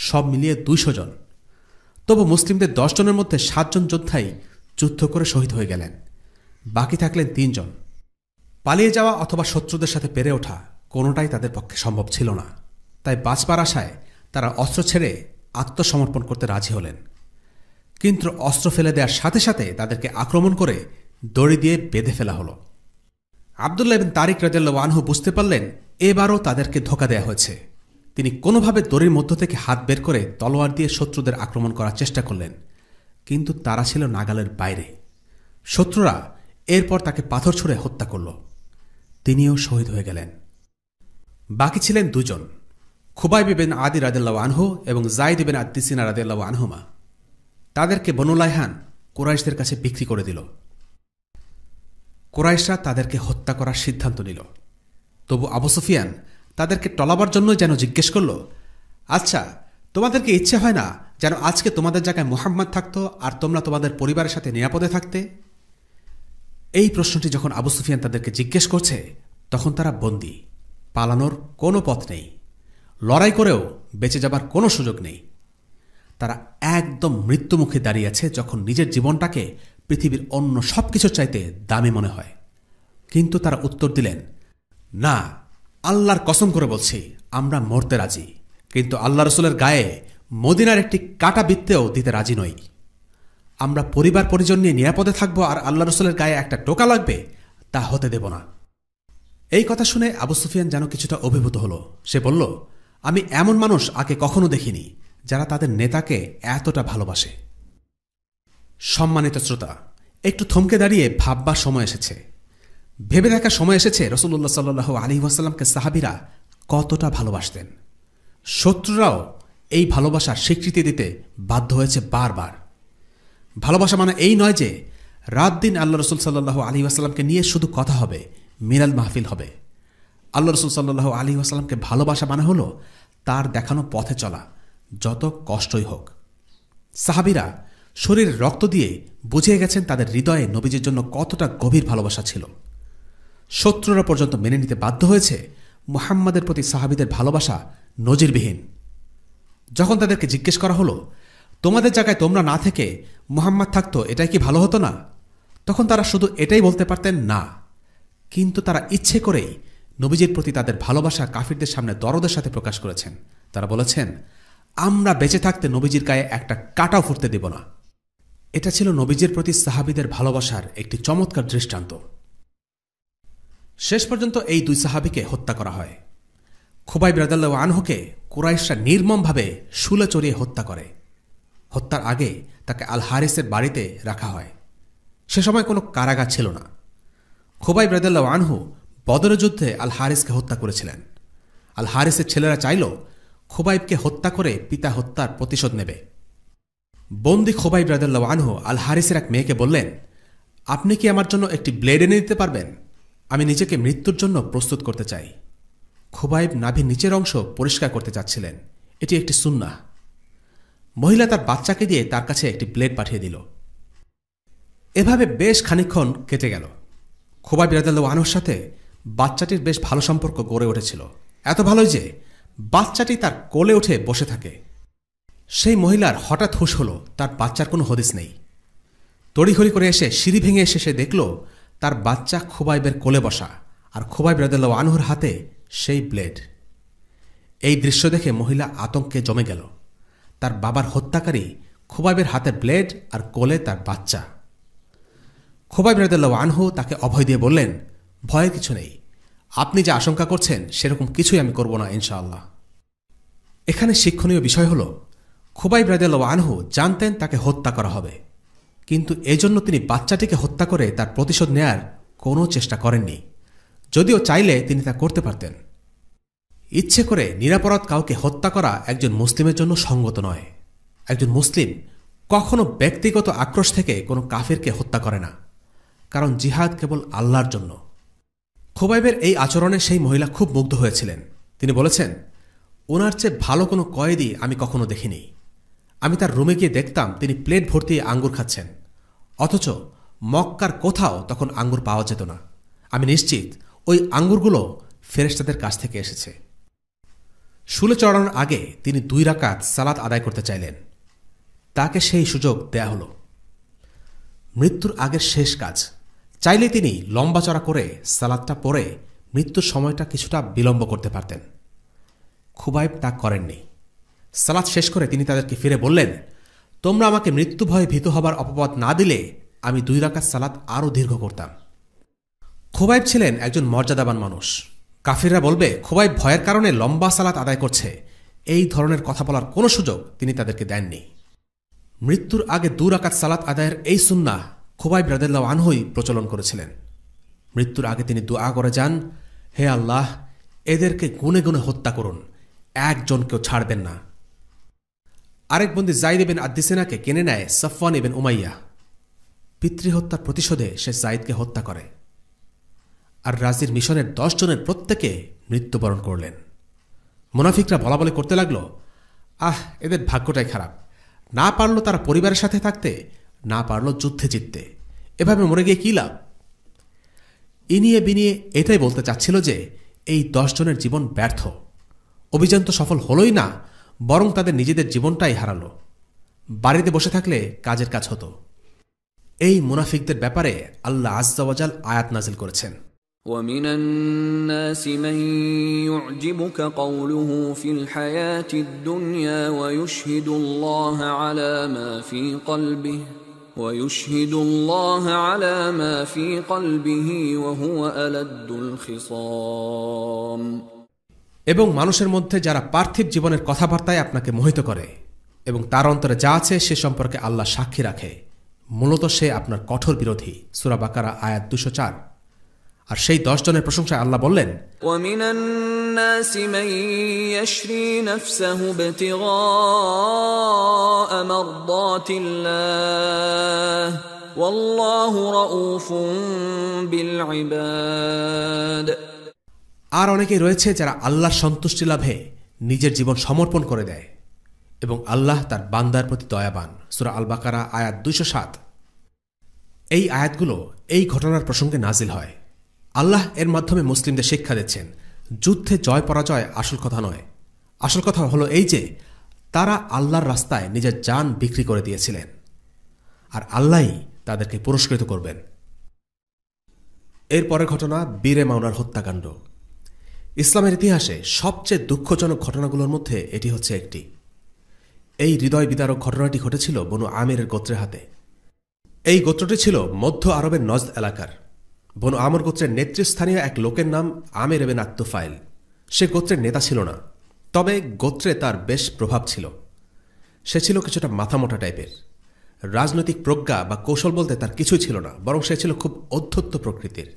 সব মিলিয়ে 200 জন। তবু মুসলিমদের 10 জনের মধ্যে 7 জন যোদ্ধাই যুদ্ধ করে শহীদ হয়ে গেলেন, বাকি থাকলেন 3 জন। পালিয়ে যাওয়া অথবা শত্রুদের সাথে পেরে ওঠা কোনোটাই তাদের পক্ষে সম্ভব ছিল না। তাই বাঁচবার আশায় তারা অস্ত্র ছেড়ে আত্মসমর্পণ করতে রাজি হলেন। কিন্তু অস্ত্র ফেলে দেওয়ার সাথে সাথে তাদেরকে আক্রমণ করে দড়ি দিয়ে বেঁধে ফেলা হল। আব্দুল্লাহ ইবনে তারিক রাদিয়াল্লাহু আনহু বুঝতে পারলেন এবারও তাদেরকে ধোঁকা দেয়া হয়েছে। তিনি কোনোভাবে দড়ির মধ্য থেকে হাত বের করে তলোয়ার দিয়ে শত্রুদের আক্রমণ করার চেষ্টা করলেন, কিন্তু তারা ছিল নাগালের বাইরে। শত্রুরা এরপর তাকে পাথর ছুঁড়ে হত্যা করল। তিনিও শহীদ হয়ে গেলেন। বাকি ছিলেন 2 জন, খুবাইব ইবনে আদি রাদিয়াল্লাহু আনহু এবং যায়েদ ইবনে আদ-দিসিনা রাদিয়াল্লাহু আনহুমা। তাদেরকে বনু লাইহান কুরাইশদের কাছে বিক্রি করে দিল। কুরাইশরা তাদেরকে হত্যা করার সিদ্ধান্ত নিল। তবু আবু সুফিয়ান তাদেরকে টলাবার জন্য যেন জিজ্ঞেস করল, আচ্ছা, তোমাদেরকে ইচ্ছে হয় না যেন আজকে তোমাদের জায়গায় মুহাম্মদ থাকতো আর তোমরা তোমাদের পরিবারের সাথে নিরাপদে থাকতে? এই প্রশ্নটি যখন আবু সুফিয়ান তাদেরকে জিজ্ঞেস করছে, তখন তারা বন্দী, পালানোর কোনো পথ নেই, লড়াই করেও বেঁচে যাবার কোনো সুযোগ নেই। তারা একদম মৃত্যুমুখে দাঁড়িয়ে আছে, যখন নিজের জীবনটাকে পৃথিবীর অন্য সবকিছুর চাইতে দামি মনে হয়। কিন্তু তারা উত্তর দিলেন, না, আল্লাহর কসম করে বলছি, আমরা মরতে রাজি, কিন্তু আল্লাহ রসুলের গায়ে মদিনার একটি কাটা বৃত্তেও দিতে রাজি নই। আমরা পরিবার পরিজন নিয়ে নিরাপদে থাকবো, আর আল্লাহ রসুলের গায়ে একটা টোকা লাগবে, তা হতে দেব না। এই কথা শুনে আবু সুফিয়ান যেন কিছুটা অভিভূত হল। সে বলল, আমি এমন মানুষ আগে কখনো দেখিনি যারা তাদের নেতাকে এতটা ভালোবাসে। সম্মানিত শ্রোতা, একটু থমকে দাঁড়িয়ে ভাববার সময় এসেছে, ভেবে দেখার সময় এসেছে রাসূলুল্লাহ সাল্লাল্লাহু আলাইহি ওয়াসাল্লামকে সাহাবীরা কতটা ভালোবাসতেন। শত্রুরাও এই ভালোবাসার স্বীকৃতি দিতে বাধ্য হয়েছে বারবার। ভালোবাসা মানে এই নয় যে রাত দিন আল্লাহ রসুল সাল্লাল্লাহু আলাইহি ওয়াসাল্লামকে নিয়ে শুধু কথা হবে, মিলাদ মাহফিল হবে। আল্লাহ রসুল সাল্লাল্লাহু আলাইহি ওয়াসাল্লামকে ভালোবাসা মানে হলো তার দেখানো পথে চলা, যত কষ্টই হোক। সাহাবীরা শরীরের রক্ত দিয়ে বুঝিয়ে গেছেন তাদের হৃদয়ে নবীজির জন্য কতটা গভীর ভালোবাসা ছিল। শত্রুরা পর্যন্ত মেনে নিতে বাধ্য হয়েছে মুহাম্মাদের প্রতি সাহাবীদের ভালোবাসা নজিরবিহীন। যখন তাদেরকে জিজ্ঞেস করা হলো, তোমাদের জায়গায় তোমরা না থেকে মুহাম্মাদ থাকতো, এটাই কি ভালো হতো না? তখন তারা শুধু এটাই বলতে পারতেন, না। কিন্তু তারা ইচ্ছে করেই নবীজির প্রতি তাদের ভালোবাসা কাফিরদের সামনে দরদের সাথে প্রকাশ করেছেন। তারা বলেছেন, আমরা বেঁচে থাকতে নবীজির গায়ে একটা কাঁটাও ফুটতে দেব না। এটা ছিল নবীজির প্রতি সাহাবীদের ভালোবাসার একটি চমৎকার দৃষ্টান্ত। শেষ পর্যন্ত এই দুই সাহাবীকে হত্যা করা হয়। খুবাইব রাদিয়াল্লাহু আনহুকে কুরাইশরা নির্মমভাবে শুলে চড়িয়ে হত্যা করে। হত্যার আগে তাকে আল হারিসের বাড়িতে রাখা হয়। সে সময় কোনো কারাগার ছিল না। খুবাইব রাদিয়াল্লাহু আনহু বদরের যুদ্ধে আল হারিসকে হত্যা করেছিলেন। আল হারিসের ছেলেরা চাইল খুবাইবকে হত্যা করে পিতা হত্যার প্রতিশোধ নেবে। বন্দী খুবাইব রাদিয়াল্লাহু আনহু আল হারিসের এক মেয়েকে বললেন, আপনি কি আমার জন্য একটি ব্লেড এনে দিতে পারবেন? আমি নিজেকে মৃত্যুর জন্য প্রস্তুত করতে চাই। খুবাইব নাভির নিচের অংশ পরিষ্কার করতে চাচ্ছিলেন। এটি একটি সুন্নাহ। মহিলা তার বাচ্চাকে দিয়ে তার কাছে একটি ব্লেড পাঠিয়ে দিল। এভাবে বেশ খানিকক্ষণ কেটে গেল। খুবাইব রাদিয়াল্লাহু আনহুর সাথে বাচ্চাটির বেশ ভালো সম্পর্ক গড়ে উঠেছিল, এত ভালোই যে বাচ্চাটি তার কোলে উঠে বসে থাকে। সেই মহিলার হঠাৎ হুঁশ হল তার বাচ্চার কোনো হদিস নেই। তড়িঘড়ি করে এসে সিঁড়ি ভেঙে এসে সে দেখল তার বাচ্চা খুবাইবের কোলে বসা, আর খুবাইব রাদিয়াল্লাহু আনহুর হাতে সেই ব্লেড। এই দৃশ্য দেখে মহিলা আতঙ্কে জমে গেল। তার বাবার হত্যাকারী খুবাইবের হাতে ব্লেড আর কোলে তার বাচ্চা। খুবাইব রাদিয়াল্লাহু আনহু তাকে অভয় দিয়ে বললেন, ভয়ের কিছু নেই, আপনি যে আশঙ্কা করছেন সেরকম কিছুই আমি করব না ইনশাআল্লাহ। এখানে শিক্ষণীয় বিষয় হল, খুবাইব রাদিয়াল্লাহু আনহু জানতেন তাকে হত্যা করা হবে, কিন্তু এজন্য তিনি বাচ্চাটিকে হত্যা করে তার প্রতিশোধ নেয়ার কোনো চেষ্টা করেননি। যদিও চাইলে তিনি তা করতে পারতেন। ইচ্ছে করে নিরাপরাধ কাউকে হত্যা করা একজন মুসলিমের জন্য সঙ্গত নয়। একজন মুসলিম কখনো ব্যক্তিগত আক্রোশ থেকে কোনো কাফিরকে হত্যা করে না, কারণ জিহাদ কেবল আল্লাহর জন্য। খুবাইবের এই আচরণে সেই মহিলা খুব মুগ্ধ হয়েছিলেন। তিনি বলেছেন, ওনার চেয়ে ভালো কোনো কয়েদি আমি কখনো দেখিনি। আমি তার রুমে গিয়ে দেখতাম তিনি প্লেট ভর্তি আঙ্গুর খাচ্ছেন, অথচ মক্কার কোথাও তখন আঙ্গুর পাওয়া যেত না। আমি নিশ্চিত ওই আঙ্গুরগুলো ফেরেশতাদের কাছ থেকে এসেছে। শুলে চড়ানোর আগে তিনি 2 রাকাত সালাত আদায় করতে চাইলেন। তাকে সেই সুযোগ দেয়া হল। মৃত্যুর আগের শেষ কাজ, চাইলে তিনি লম্বা চড়া করে সালাতটা পড়ে মৃত্যুর সময়টা কিছুটা বিলম্ব করতে পারতেন। খুবাইব তা করেননি। সালাত শেষ করে তিনি তাদেরকে ফিরে বললেন, তোমরা আমাকে মৃত্যু ভয়ে ভীত হবার অপবাদ না দিলে আমি 2 রাকাত সালাত আরও দীর্ঘ করতাম। খুবাইব ছিলেন একজন মর্যাদাবান মানুষ। কাফিররা বলবে খুবাইব ভয়ের কারণে লম্বা সালাত আদায় করছে, এই ধরনের কথা বলার কোনো সুযোগ তিনি তাদেরকে দেননি। মৃত্যুর আগে 2 রাকাত সালাত আদায়ের এই সুন্নাহ খুবাইব রাদিয়াল্লাহু আনহুই প্রচলন করেছিলেন। মৃত্যুর আগে তিনি দোয়া করে যান, হে আল্লাহ, এদেরকে গুনে গুনে হত্যা করুন, একজনকেও ছাড়বেন না। আরেক বন্দী যায়েদ ইবনে আদ-দিসিনাকে কিনে নেয় সফওয়ান ইবনে উমাইয়া। পিতৃহত্যার প্রতিশোধে সে যায়েদকে হত্যা করে। আর রাজির মিশনের 10 জনের প্রত্যেকে মৃত্যুবরণ করলেন। মুনাফিকরা বলাবলি করতে লাগল, এদের ভাগ্যটাই খারাপ, না পারল তারা পরিবারের সাথে থাকতে, না পারল যুদ্ধে জিততে, এভাবে মরে গিয়ে কী লাভ? ইনিয়ে বিনিয়ে এটাই বলতে চাচ্ছিল যে এই 10 জনের জীবন ব্যর্থ। অভিযান তো সফল হলই না, বরং তাদের নিজেদের জীবনটাই হারালো। বাড়িতে বসে থাকলে কাজের কাজ হতো। এই মুনাফিকদের ব্যাপারে আল্লাহ আজ্জা ওয়া জাল আয়াত নাজিল করেছেন। ومن الناس من يعجبك قوله في الحياة الدنيا ويشهد الله على ما في قلبه وهو ألد الخصام। এবং মানুষের মধ্যে যারা পার্থিব জীবনের কথাবার্তায় আপনাকে মোহিত করে এবং তার অন্তরে যা আছে সে সম্পর্কে আল্লাহ সাক্ষী রাখে, মূলত সে আপনার কঠোর বিরোধী। সূরা বাকারা আয়াত 204। আর সেই 10 জনের প্রশংসায় আল্লাহ বললেন, ومن الناس من يشري نفسه ابتغاء مرضات الله والله رؤوف بالعباد। আর অনেকেই রয়েছে যারা আল্লাহর সন্তুষ্টি লাভে নিজের জীবন সমর্পণ করে দেয় এবং আল্লাহ তার বান্দার প্রতি দয়াবান। সূরা আল বাকারা আয়াত 207। এই আয়াতগুলো এই ঘটনার প্রসঙ্গে নাজিল হয়। আল্লাহ এর মাধ্যমে মুসলিমদের শিক্ষা দিচ্ছেন, যুদ্ধে জয় পরাজয় আসল কথা নয়। আসল কথা হলো এই যে তারা আল্লাহর রাস্তায় নিজের জান বিক্রি করে দিয়েছিলেন, আর আল্লাহই তাদেরকে পুরস্কৃত করবেন। এরপরের ঘটনা বীরে মাওনার হত্যাকাণ্ড। ইসলামের ইতিহাসে সবচেয়ে দুঃখজনক ঘটনাগুলোর মধ্যে এটি হচ্ছে একটি। এই হৃদয় বিদারক ঘটনাটি ঘটেছিল বনু আমিরের গোত্রের হাতে। এই গোত্রটি ছিল মধ্য আরবের নজদ এলাকার। বনু আমর গোত্রের নেতৃস্থানীয় এক লোকের নাম আমির ইবনে আত-তুফাইল। সে গোত্রের নেতা ছিল না, তবে গোত্রে তার বেশ প্রভাব ছিল। সে ছিল কিছুটা মাথামোটা টাইপের। রাজনৈতিক প্রজ্ঞা বা কৌশল বলতে তার কিছুই ছিল না, বরং সে ছিল খুব অধ্যত্ত প্রকৃতির।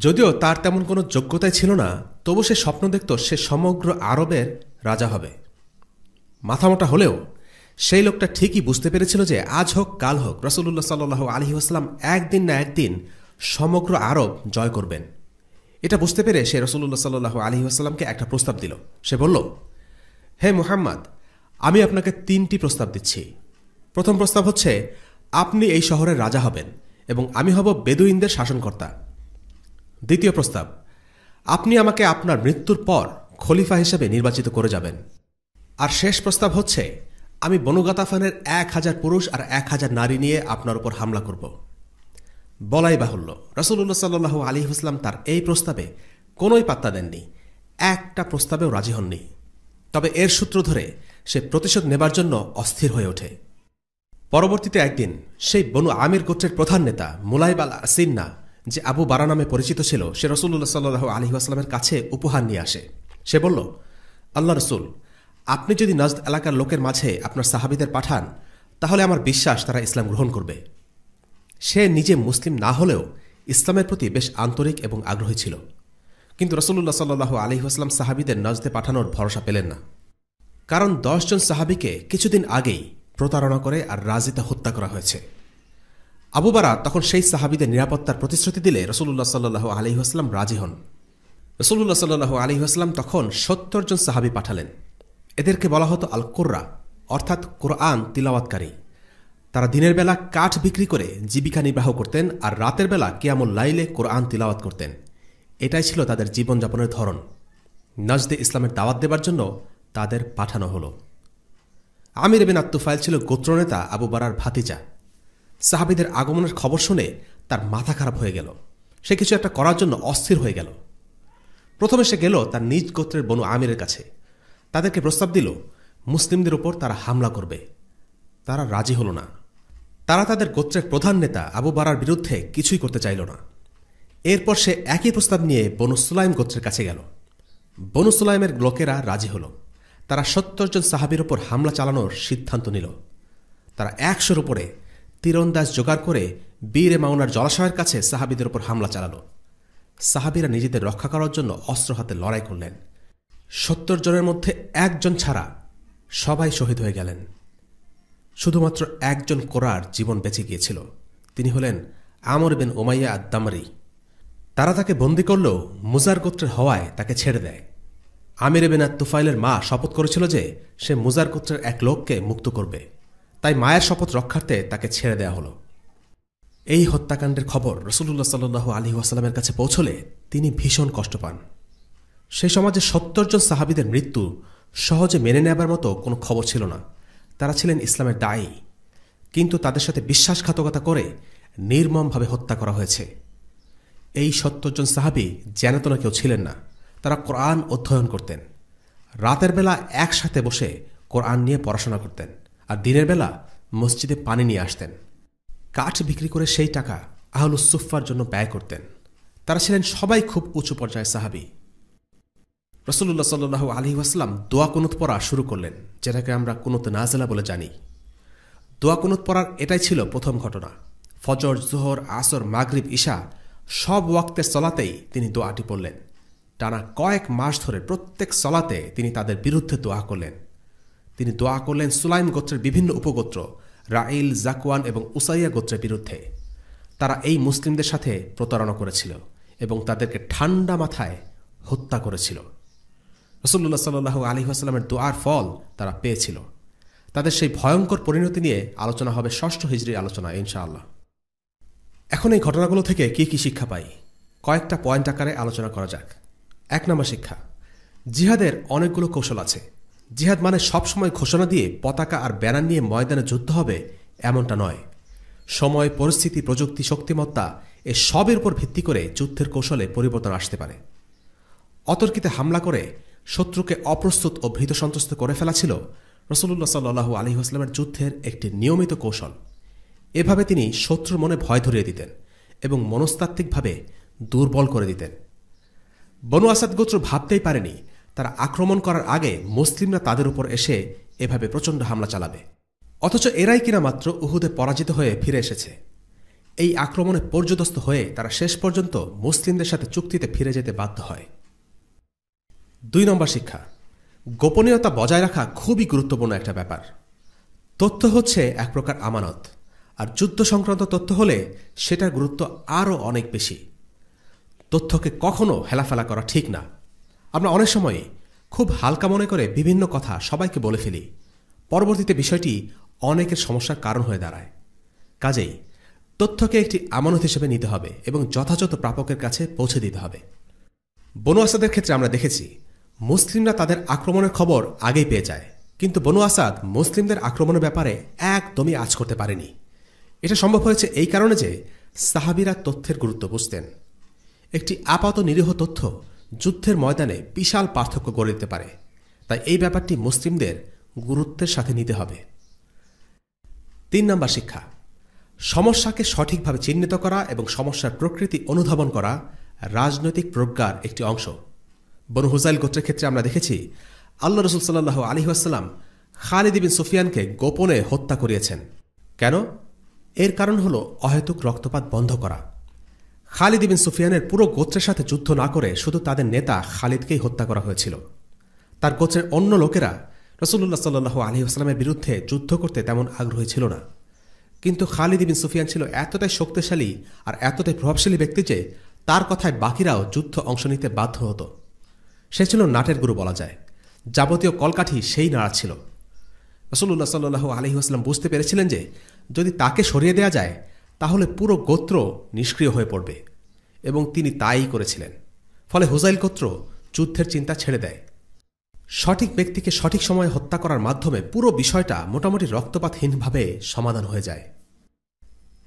যদিও তার তেমন কোনো যোগ্যতাই ছিল না, তবু সে স্বপ্ন দেখত সে সমগ্র আরবের রাজা হবে। মাথামোটা হলেও সেই লোকটা ঠিকই বুঝতে পেরেছিল যে আজ হোক কাল হোক রাসূলুল্লাহ সাল্লাল্লাহু আলাইহি ওয়াসাল্লাম একদিন না একদিন সমগ্র আরব জয় করবেন। এটা বুঝতে পেরে সে রাসূলুল্লাহ সাল্লাল্লাহু আলাইহি ওয়াসাল্লামকে একটা প্রস্তাব দিল। সে বলল, হে মুহাম্মদ, আমি আপনাকে 3টি প্রস্তাব দিচ্ছি। প্রথম প্রস্তাব হচ্ছে, আপনি এই শহরের রাজা হবেন এবং আমি হব বেদুইনদের শাসনকর্তা। দ্বিতীয় প্রস্তাব, আপনি আমাকে আপনার মৃত্যুর পর খলিফা হিসেবে নির্বাচিত করে যাবেন। আর শেষ প্রস্তাব হচ্ছে, আমি বনু গাতাফানের 1000 পুরুষ আর 1000 নারী নিয়ে আপনার উপর হামলা করব। বলাই বাহুল্য, রাসূলুল্লাহ সাল্লাল্লাহু আলাইহি ওয়াসাল্লাম তার এই প্রস্তাবে কোনোই পাত্তা দেননি, একটা প্রস্তাবেও রাজি হননি। তবে এর সূত্র ধরে সে প্রতিশোধ নেবার জন্য অস্থির হয়ে ওঠে। পরবর্তীতে একদিন সেই বনু আমির গোত্রের প্রধান নেতা মুলাইব আল আসিন্না, যে আবু বারা নামে পরিচিত ছিল, সে রাসূলুল্লাহ সাল্লাল্লাহু আলাইহি ওয়াসাল্লামের কাছে উপহার নিয়ে আসে। সে বলল, আল্লাহ রসুল, আপনি যদি নজদ এলাকার লোকের মাঝে আপনার সাহাবীদের পাঠান, তাহলে আমার বিশ্বাস তারা ইসলাম গ্রহণ করবে। সে নিজে মুসলিম না হলেও ইসলামের প্রতি বেশ আন্তরিক এবং আগ্রহী ছিল। কিন্তু রাসূলুল্লাহ সাল্লাল্লাহু আলাইহি ওয়াসাল্লাম সাহাবীদের নজদে পাঠানোর ভরসা পেলেন না, কারণ 10 জন সাহাবীকে কিছুদিন আগেই প্রতারণা করে আর রাজিতে হত্যা করা হয়েছে। আবু বারা তখন সেই সাহাবীদের নিরাপত্তার প্রতিশ্রুতি দিলে রাসূলুল্লাহ সাল্লাল্লাহু আলাইহি ওয়াসাল্লাম রাজি হন। রাসূলুল্লাহ সাল্লাল্লাহু আলাইহি ওয়াসাল্লাম তখন 70 জন সাহাবী পাঠালেন। এদেরকে বলা হতো আল কুররা, অর্থাৎ কোরআন তিলাওয়াতকারী। তারা দিনের বেলা কাঠ বিক্রি করে জীবিকা নির্বাহ করতেন আর রাতের বেলা কিয়ামুল লাইলে কোরআন তিলাওয়াত করতেন। এটাই ছিল তাদের জীবনযাপনের ধরন। নজদে ইসলামের দাওয়াত দেবার জন্য তাদের পাঠানো হল। আমির ইবনে আত-তুফাইল ছিল গোত্রনেতা আবু বারার ভাতিজা। সাহাবীদের আগমনের খবর শুনে তার মাথা খারাপ হয়ে গেল। সে কিছু একটা করার জন্য অস্থির হয়ে গেল। প্রথমে সে গেল তার নিজ গোত্রের বনু আমিরের কাছে। তাদেরকে প্রস্তাব দিল মুসলিমদের উপর তারা হামলা করবে। তারা রাজি হল না। তারা তাদের গোত্রের প্রধান নেতা আবু বারার বিরুদ্ধে কিছুই করতে চাইল না। এরপর সে একই প্রস্তাব নিয়ে বনু সুলাইম গোত্রের কাছে গেল। বনু সুলাইমের লোকেরা রাজি হল। তারা 70 জন সাহাবীর উপর হামলা চালানোর সিদ্ধান্ত নিল। তারা 100-র উপরে তীরন্দাজ জোগাড় করে বীরে মাওনার জলাশয়ের কাছে সাহাবীদের উপর হামলা চালাল। সাহাবীরা নিজেদের রক্ষা করার জন্য অস্ত্র হাতে লড়াই করলেন। 70 জনের মধ্যে 1 জন ছাড়া সবাই শহীদ হয়ে গেলেন। শুধুমাত্র 1 জন কোরার জীবন বেঁচে গিয়েছিল। তিনি হলেন আমর বিন উমাইয়া আদ-দামরি। তারা তাকে বন্দী করলেও মুজার গোত্রের হওয়ায় তাকে ছেড়ে দেয়। আমির ইবনে আত-তুফাইলের মা শপথ করেছিল যে সে মুজার গোত্রের এক লোককে মুক্ত করবে, তাই মায়ের শপথ রক্ষার্থে তাকে ছেড়ে দেয়া হল। এই হত্যাকাণ্ডের খবর রাসূলুল্লাহ সাল্লাল্লাহু আলাইহি ওয়াসাল্লামের কাছে পৌঁছলে তিনি ভীষণ কষ্ট পান। সেই সমাজে 70 জন সাহাবীদের মৃত্যু সহজে মেনে নেবার মতো কোনো খবর ছিল না। তারা ছিলেন ইসলামের দায়ী, কিন্তু তাদের সাথে বিশ্বাসঘাতকতা করে নির্মমভাবে হত্যা করা হয়েছে। এই ৭০ জন সাহাবী যেন কেউ ছিলেন না। তারা কোরআন অধ্যয়ন করতেন, রাতের বেলা একসাথে বসে কোরআন নিয়ে পড়াশোনা করতেন, আর দিনের বেলা মসজিদে পানি নিয়ে আসতেন। কাঠ বিক্রি করে সেই টাকা আহলুস সুফফার জন্য ব্যয় করতেন। তারা ছিলেন সবাই খুব উঁচু পর্যায়ের সাহাবী। রাসূলুল্লাহ সাল্লাল্লাহু আলাইহি ওয়াসাল্লাম দোয়া কুনুত পড়া শুরু করলেন, যেটাকে আমরা কুনুত নাজিলা বলে জানি। দোয়া কুনুত পড়ার এটাই ছিল প্রথম ঘটনা। ফজর, জোহর, আসর, মাগরিব, ইশা সব ওয়াক্তের সলাতেই তিনি দোয়াটি পড়লেন। টানা কয়েক মাস ধরে প্রত্যেক সলাতে তিনি তাদের বিরুদ্ধে দোয়া করলেন। তিনি দোয়া করলেন সুলাইম গোত্রের বিভিন্ন উপগোত্র রাইল, জাকওয়ান এবং উসাইয়া গোত্রের বিরুদ্ধে। তারা এই মুসলিমদের সাথে প্রতারণা করেছিল এবং তাদেরকে ঠান্ডা মাথায় হত্যা করেছিল। রাসূলুল্লাহ সাল্লাল্লাহু আলাইহি ওয়াসাল্লামের দোয়ার ফল তারা পেয়েছিল। তাদের সেই ভয়ঙ্কর পরিণতি নিয়ে আলোচনা হবে ৬ষ্ঠ হিজরির আলোচনা ইনশাআল্লাহ। এখন এই ঘটনাগুলো থেকে কি কি শিক্ষা পাই, কয়েকটা পয়েন্ট আকারে আলোচনা করা যাক। ১ নম্বর শিক্ষা, জিহাদের অনেকগুলো কৌশল আছে। জিহাদ মানে সবসময় ঘোষণা দিয়ে পতাকা আর ব্যানার নিয়ে ময়দানে যুদ্ধ হবে এমনটা নয়। সময়, পরিস্থিতি, প্রযুক্তি, শক্তিমত্তা এ সবের উপর ভিত্তি করে যুদ্ধের কৌশলে পরিবর্তন আসতে পারে। অতর্কিতে হামলা করে শত্রুকে অপ্রস্তুত ও ভীত সন্ত্রস্ত করে ফেলা ছিল রাসূলুল্লাহ সাল্লাল্লাহু আলাইহি ওয়াসাল্লামের যুদ্ধের একটি নিয়মিত কৌশল। এভাবে তিনি শত্রুর মনে ভয় ধরিয়ে দিতেন এবং মনস্তাত্ত্বিকভাবে দুর্বল করে দিতেন। বনু আসাদ গোত্র ভাবতেই পারেনি তারা আক্রমণ করার আগে মুসলিমরা তাদের উপর এসে এভাবে প্রচণ্ড হামলা চালাবে, অথচ এরাই কিনা মাত্র উহুদে পরাজিত হয়ে ফিরে এসেছে। এই আক্রমণে পর্যদস্ত হয়ে তারা শেষ পর্যন্ত মুসলিমদের সাথে চুক্তিতে ফিরে যেতে বাধ্য হয়। ২ নম্বর শিক্ষা, গোপনীয়তা বজায় রাখা খুবই গুরুত্বপূর্ণ একটা ব্যাপার। তথ্য হচ্ছে এক প্রকার আমানত, আর যুদ্ধ সংক্রান্ত তথ্য হলে সেটার গুরুত্ব আরও অনেক বেশি। তথ্যকে কখনো হেলাফেলা করা ঠিক না। আমরা অনেক সময় খুব হালকা মনে করে বিভিন্ন কথা সবাইকে বলে ফেলি, পরবর্তীতে বিষয়টি অনেকের সমস্যার কারণ হয়ে দাঁড়ায়। কাজেই তথ্যকে একটি আমানত হিসেবে নিতে হবে এবং যথাযথ প্রাপকের কাছে পৌঁছে দিতে হবে। বনু আসাদের ক্ষেত্রে আমরা দেখেছি মুসলিমরা তাদের আক্রমণের খবর আগেই পেয়ে যায়, কিন্তু বনু আসাদ মুসলিমদের আক্রমণের ব্যাপারে একদমই আঁচ করতে পারেনি। এটা সম্ভব হয়েছে এই কারণে যে সাহাবীরা তথ্যের গুরুত্ব বুঝতেন। একটি আপাত নিরীহ তথ্য যুদ্ধের ময়দানে বিশাল পার্থক্য গড়ে দিতে পারে, তাই এই ব্যাপারটি মুসলিমদের গুরুত্বের সাথে নিতে হবে। ৩ নম্বর শিক্ষা, সমস্যাকে সঠিকভাবে চিহ্নিত করা এবং সমস্যার প্রকৃতি অনুধাবন করা রাজনৈতিক প্রজ্ঞার একটি অংশ। বনু হুযাইল গোত্রের ক্ষেত্রে আমরা দেখেছি আল্লাহ রাসূল সাল্লাল্লাহু আলাইহি ওয়াসাল্লাম খালিদ বিন সুফিয়ানকে গোপনে হত্যা করিয়েছেন। কেন? এর কারণ হল অহেতুক রক্তপাত বন্ধ করা। খালিদ বিন সুফিয়ানের পুরো গোত্রের সাথে যুদ্ধ না করে শুধু তাদের নেতা খালিদকেই হত্যা করা হয়েছিল। তার গোত্রের অন্য লোকেরা রাসূলুল্লাহ সাল্লাল্লাহু আলাইহি ওয়াসাল্লামের বিরুদ্ধে যুদ্ধ করতে তেমন আগ্রহী ছিল না, কিন্তু খালিদ বিন সুফিয়ান ছিল এতটাই শক্তিশালী আর এতটাই প্রভাবশালী ব্যক্তি যে তার কথায় বাকিরাও যুদ্ধ অংশ নিতে বাধ্য হতো। সে ছিল নাটের গুরু বলা যায়, যাবতীয় কলকাঠি সেই নাড়াচ্ছিল। রাসূলুল্লাহ সাল্লাল্লাহু আলাইহি ওয়াসাল্লাম বুঝতে পেরেছিলেন যে যদি তাকে সরিয়ে দেওয়া যায় তাহলে পুরো গোত্র নিষ্ক্রিয় হয়ে পড়বে, এবং তিনি তাই করেছিলেন। ফলে হুযাইল গোত্র যুদ্ধের চিন্তা ছেড়ে দেয়। সঠিক ব্যক্তিকে সঠিক সময়ে হত্যা করার মাধ্যমে পুরো বিষয়টা মোটামুটি রক্তপাতহীনভাবে সমাধান হয়ে যায়।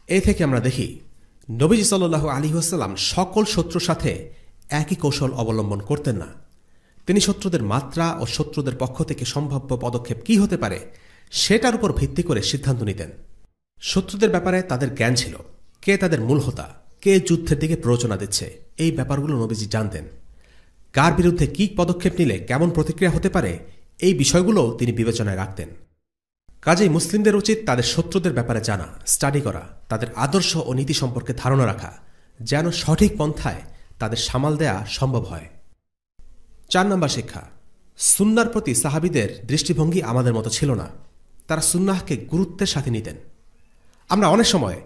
এ থেকে আমরা দেখি নবীজি সাল্লাল্লাহু আলাইহি ওয়াসাল্লাম সকল শত্রুর সাথে একই কৌশল অবলম্বন করতেন না। তিনি শত্রুদের মাত্রা ও শত্রুদের পক্ষ থেকে সম্ভাব্য পদক্ষেপ কী হতে পারে সেটার উপর ভিত্তি করে সিদ্ধান্ত নিতেন। শত্রুদের ব্যাপারে তাদের জ্ঞান ছিল, কে তাদের মূল হোতা, কে যুদ্ধের দিকে প্ররোচনা দিচ্ছে, এই ব্যাপারগুলো নবীজি জানতেন। কার বিরুদ্ধে কী পদক্ষেপ নিলে কেমন প্রতিক্রিয়া হতে পারে এই বিষয়গুলো তিনি বিবেচনায় রাখতেন। কাজেই মুসলিমদের উচিত তাদের শত্রুদের ব্যাপারে জানা, স্টাডি করা, তাদের আদর্শ ও নীতি সম্পর্কে ধারণা রাখা, যেন সঠিক পন্থায় তাদের সামাল দেয়া সম্ভব হয়। ৪ নম্বর শিক্ষা, সুন্নাহর প্রতি সাহাবীদের দৃষ্টিভঙ্গি আমাদের মতো ছিল না। তারা সুন্নাহকে গুরুত্বের সাথে নিতেন। আমরা অনেক সময়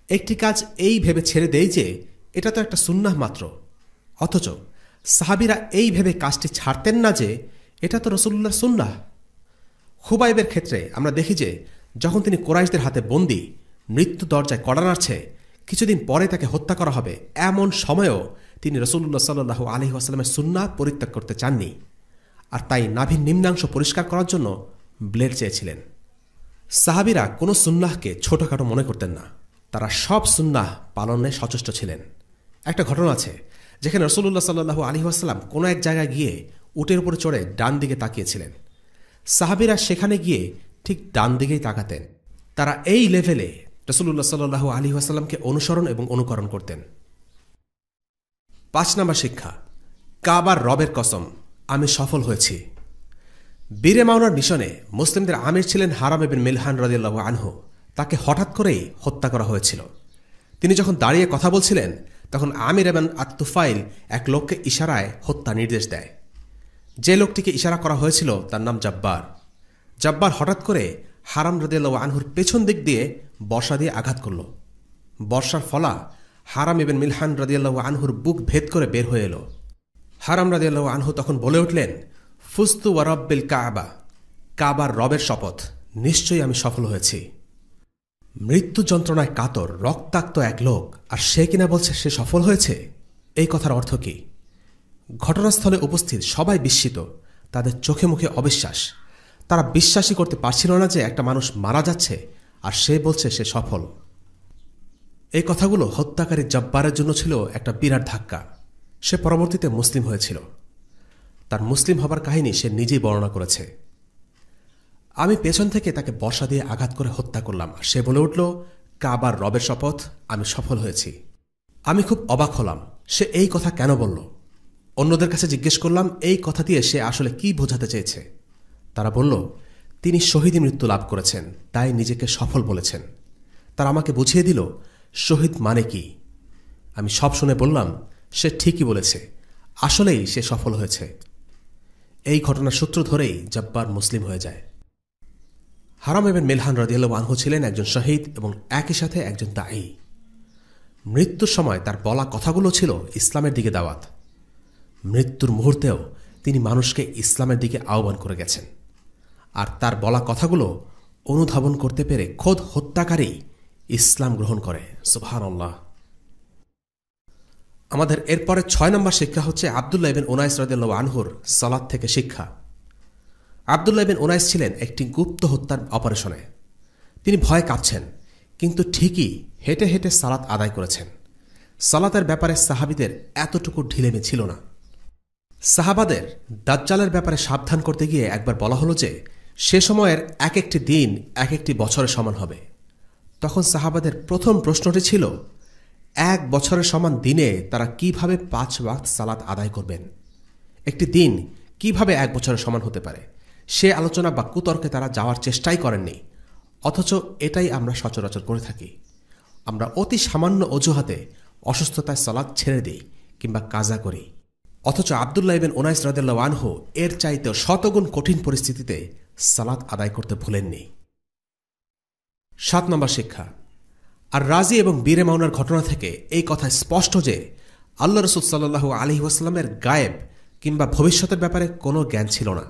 একটি কাজ এই ভেবে ছেড়ে দেই যে এটা তো একটা সুন্নাহ মাত্র, অথচ সাহাবীরা এই ভেবে কাজটি ছাড়তেন না যে এটা তো রাসূলুল্লাহর সুন্নাহ। খুবাইবের ক্ষেত্রে আমরা দেখি যে যখন তিনি কুরাইশদের হাতে বন্দী, মৃত্যু দরজায় কড়া নাড়ছে, কিছুদিন পরে তাকে হত্যা করা হবে, এমন সময়েও তিনি রাসূলুল্লাহ সাল্লাল্লাহু আলাইহি ওয়াসাল্লামের সুন্নাহ পরিত্যাগ করতে চাননি, আর তাই নাভির নিম্নাংশ পরিষ্কার করার জন্য ব্লেড চেয়েছিলেন। সাহাবীরা কোনো সুন্নাহকে ছোটখাটো মনে করতেন না, তারা সব সুন্নাহ পালনে সচেষ্ট ছিলেন। একটা ঘটনা আছে যেখানে রাসূলুল্লাহ সাল্লাল্লাহু আলাইহি ওয়াসাল্লাম কোনো এক জায়গায় গিয়ে উটের উপরে চড়ে ডান দিকে তাকিয়েছিলেন। সাহাবীরা সেখানে গিয়ে ঠিক ডান দিকেই তাকাতেন। তারা এই লেভেলে রাসূলুল্লাহ সাল্লাল্লাহু আলাইহি ওয়াসাল্লামকে অনুসরণ এবং অনুকরণ করতেন। 5 নম্বর শিক্ষা, কাবার রবের কসম, আমি সফল হয়েছি। বীরে মাওনার মিশনে মুসলিমদের আমির ছিলেন হারাম ইবনে মিলহান রাদিয়াল্লাহু আনহু। তাকে হঠাৎ করেই হত্যা করা হয়েছিল। তিনি যখন দাঁড়িয়ে কথা বলছিলেন তখন আমির ইবনে আত-তুফাইল এক লোককে ইশারায় হত্যা নির্দেশ দেয়। যে লোকটিকে ইশারা করা হয়েছিল তার নাম জব্বার। জব্বার হঠাৎ করে হারাম রাদিয়াল্লাহু আনহুর পেছন দিক দিয়ে বর্ষা দিয়ে আঘাত করল। বর্ষার ফলা হারাম ইবনে মিলহান রাদিয়াল্লাহু আনহুর বুক ভেদ করে বের হয়ে এলো। হারাম রাদিয়াল্লাহু আনহু তখন বলে উঠলেন, ফুস্তু ওয়া রাব্বিল কাবা, কাবার রবের শপথ, নিশ্চয়ই আমি সফল হয়েছি। মৃত্যু যন্ত্রণায় কাতর রক্তাক্ত এক লোক, আর সে কিনা বলছে সে সফল হয়েছে। এই কথার অর্থ কি? ঘটনাস্থলে উপস্থিত সবাই বিস্মিত, তাদের চোখে মুখে অবিশ্বাস। তারা বিশ্বাসই করতে পারছিল না যে একটা মানুষ মারা যাচ্ছে আর সে বলছে সে সফল। এই কথাগুলো হত্যাকারী জব্বারের জন্য ছিল একটা বিরাট ধাক্কা। সে পরবর্তীতে মুসলিম হয়েছিল। তার মুসলিম হবার কাহিনী সে নিজেই বর্ণনা করেছে। আমি পেছন থেকে তাকে বর্ষা দিয়ে আঘাত করে হত্যা করলাম, আর সে বলে উঠল, কাবার রবের শপথ, আমি সফল হয়েছি। আমি খুব অবাক হলাম, সে এই কথা কেন বলল। অন্যদের কাছে জিজ্ঞেস করলাম এই কথা দিয়ে সে আসলে কি বোঝাতে চেয়েছে। তারা বলল, তিনি শহীদ মৃত্যু লাভ করেছেন, তাই নিজেকে সফল বলেছেন। তারা আমাকে বুঝিয়ে দিল শহীদ মানে কি। আমি সব শুনে বললাম, সে ঠিকই বলেছে, আসলেই সে সফল হয়েছে। এই ঘটনার সূত্র ধরেই জব্বার মুসলিম হয়ে যায়। হারাম ইবনে মিলহান রাদিয়াল্লাহু আনহু ছিলেন একজন শহীদ এবং একই সাথে একজন দাঈ। মৃত্যুর সময় তার বলা কথাগুলো ছিল ইসলামের দিকে দাওয়াত। মৃত্যুর মুহূর্তেও তিনি মানুষকে ইসলামের দিকে আহ্বান করে গেছেন। আর তার বলা কথাগুলো অনুধাবন করতে পেরে খোদ হত্যাকারী ইসলাম গ্রহণ করে। সুবহানাল্লাহ। আমাদের এরপরে 6 নম্বর শিক্ষা হচ্ছে আব্দুল্লাহ ইবনে উনাইস রাদিয়াল্লাহু আনহুর সালাত থেকে শিক্ষা। আব্দুল্লাহ ইবনে উনাইস ছিলেন একটি গুপ্ত হত্যার অপারেশনে। তিনি ভয়ে কাঁপছেন, কিন্তু ঠিকই হেঁটে হেঁটে সালাত আদায় করেছেন। সালাতের ব্যাপারে সাহাবীদের এতটুকু ঢিলেমি ছিল না। সাহাবাদের দাজ্জালের ব্যাপারে সাবধান করতে গিয়ে একবার বলা হলো যে সে সময়ের এক একটি দিন এক একটি বছরের সমান হবে। তখন সাহাবাদের প্রথম প্রশ্নটি ছিল, 1 বছরের সমান দিনে তারা কিভাবে 5 ওয়াক্ত সালাত আদায় করবেন? একটি দিন কিভাবে 1 বছরের সমান হতে পারে? সে আলোচনা বা কুতর্কে তারা যাওয়ার চেষ্টাই করেননি। অথচ এটাই আমরা সচরাচর করে থাকি। আমরা অতি সামান্য অজুহাতে অসুস্থতায় সালাত ছেড়ে দিই কিংবা কাজা করি। অথচ আব্দুল্লাহ ইবনে উনাইস রাদিয়াল্লাহু আনহু এর চাইতেও শতগুণ কঠিন পরিস্থিতিতে সালাত আদায় করতে ভুলেননি। 7 নম্বর শিক্ষা। আর রাজি এবং বীরে মাওনার ঘটনা থেকে এই কথা স্পষ্ট যে আল্লাহ রাসূল সাল্লাল্লাহু আলাইহি ওয়াসাল্লামের গায়েব কিংবা ভবিষ্যতের ব্যাপারে কোনো জ্ঞান ছিল না।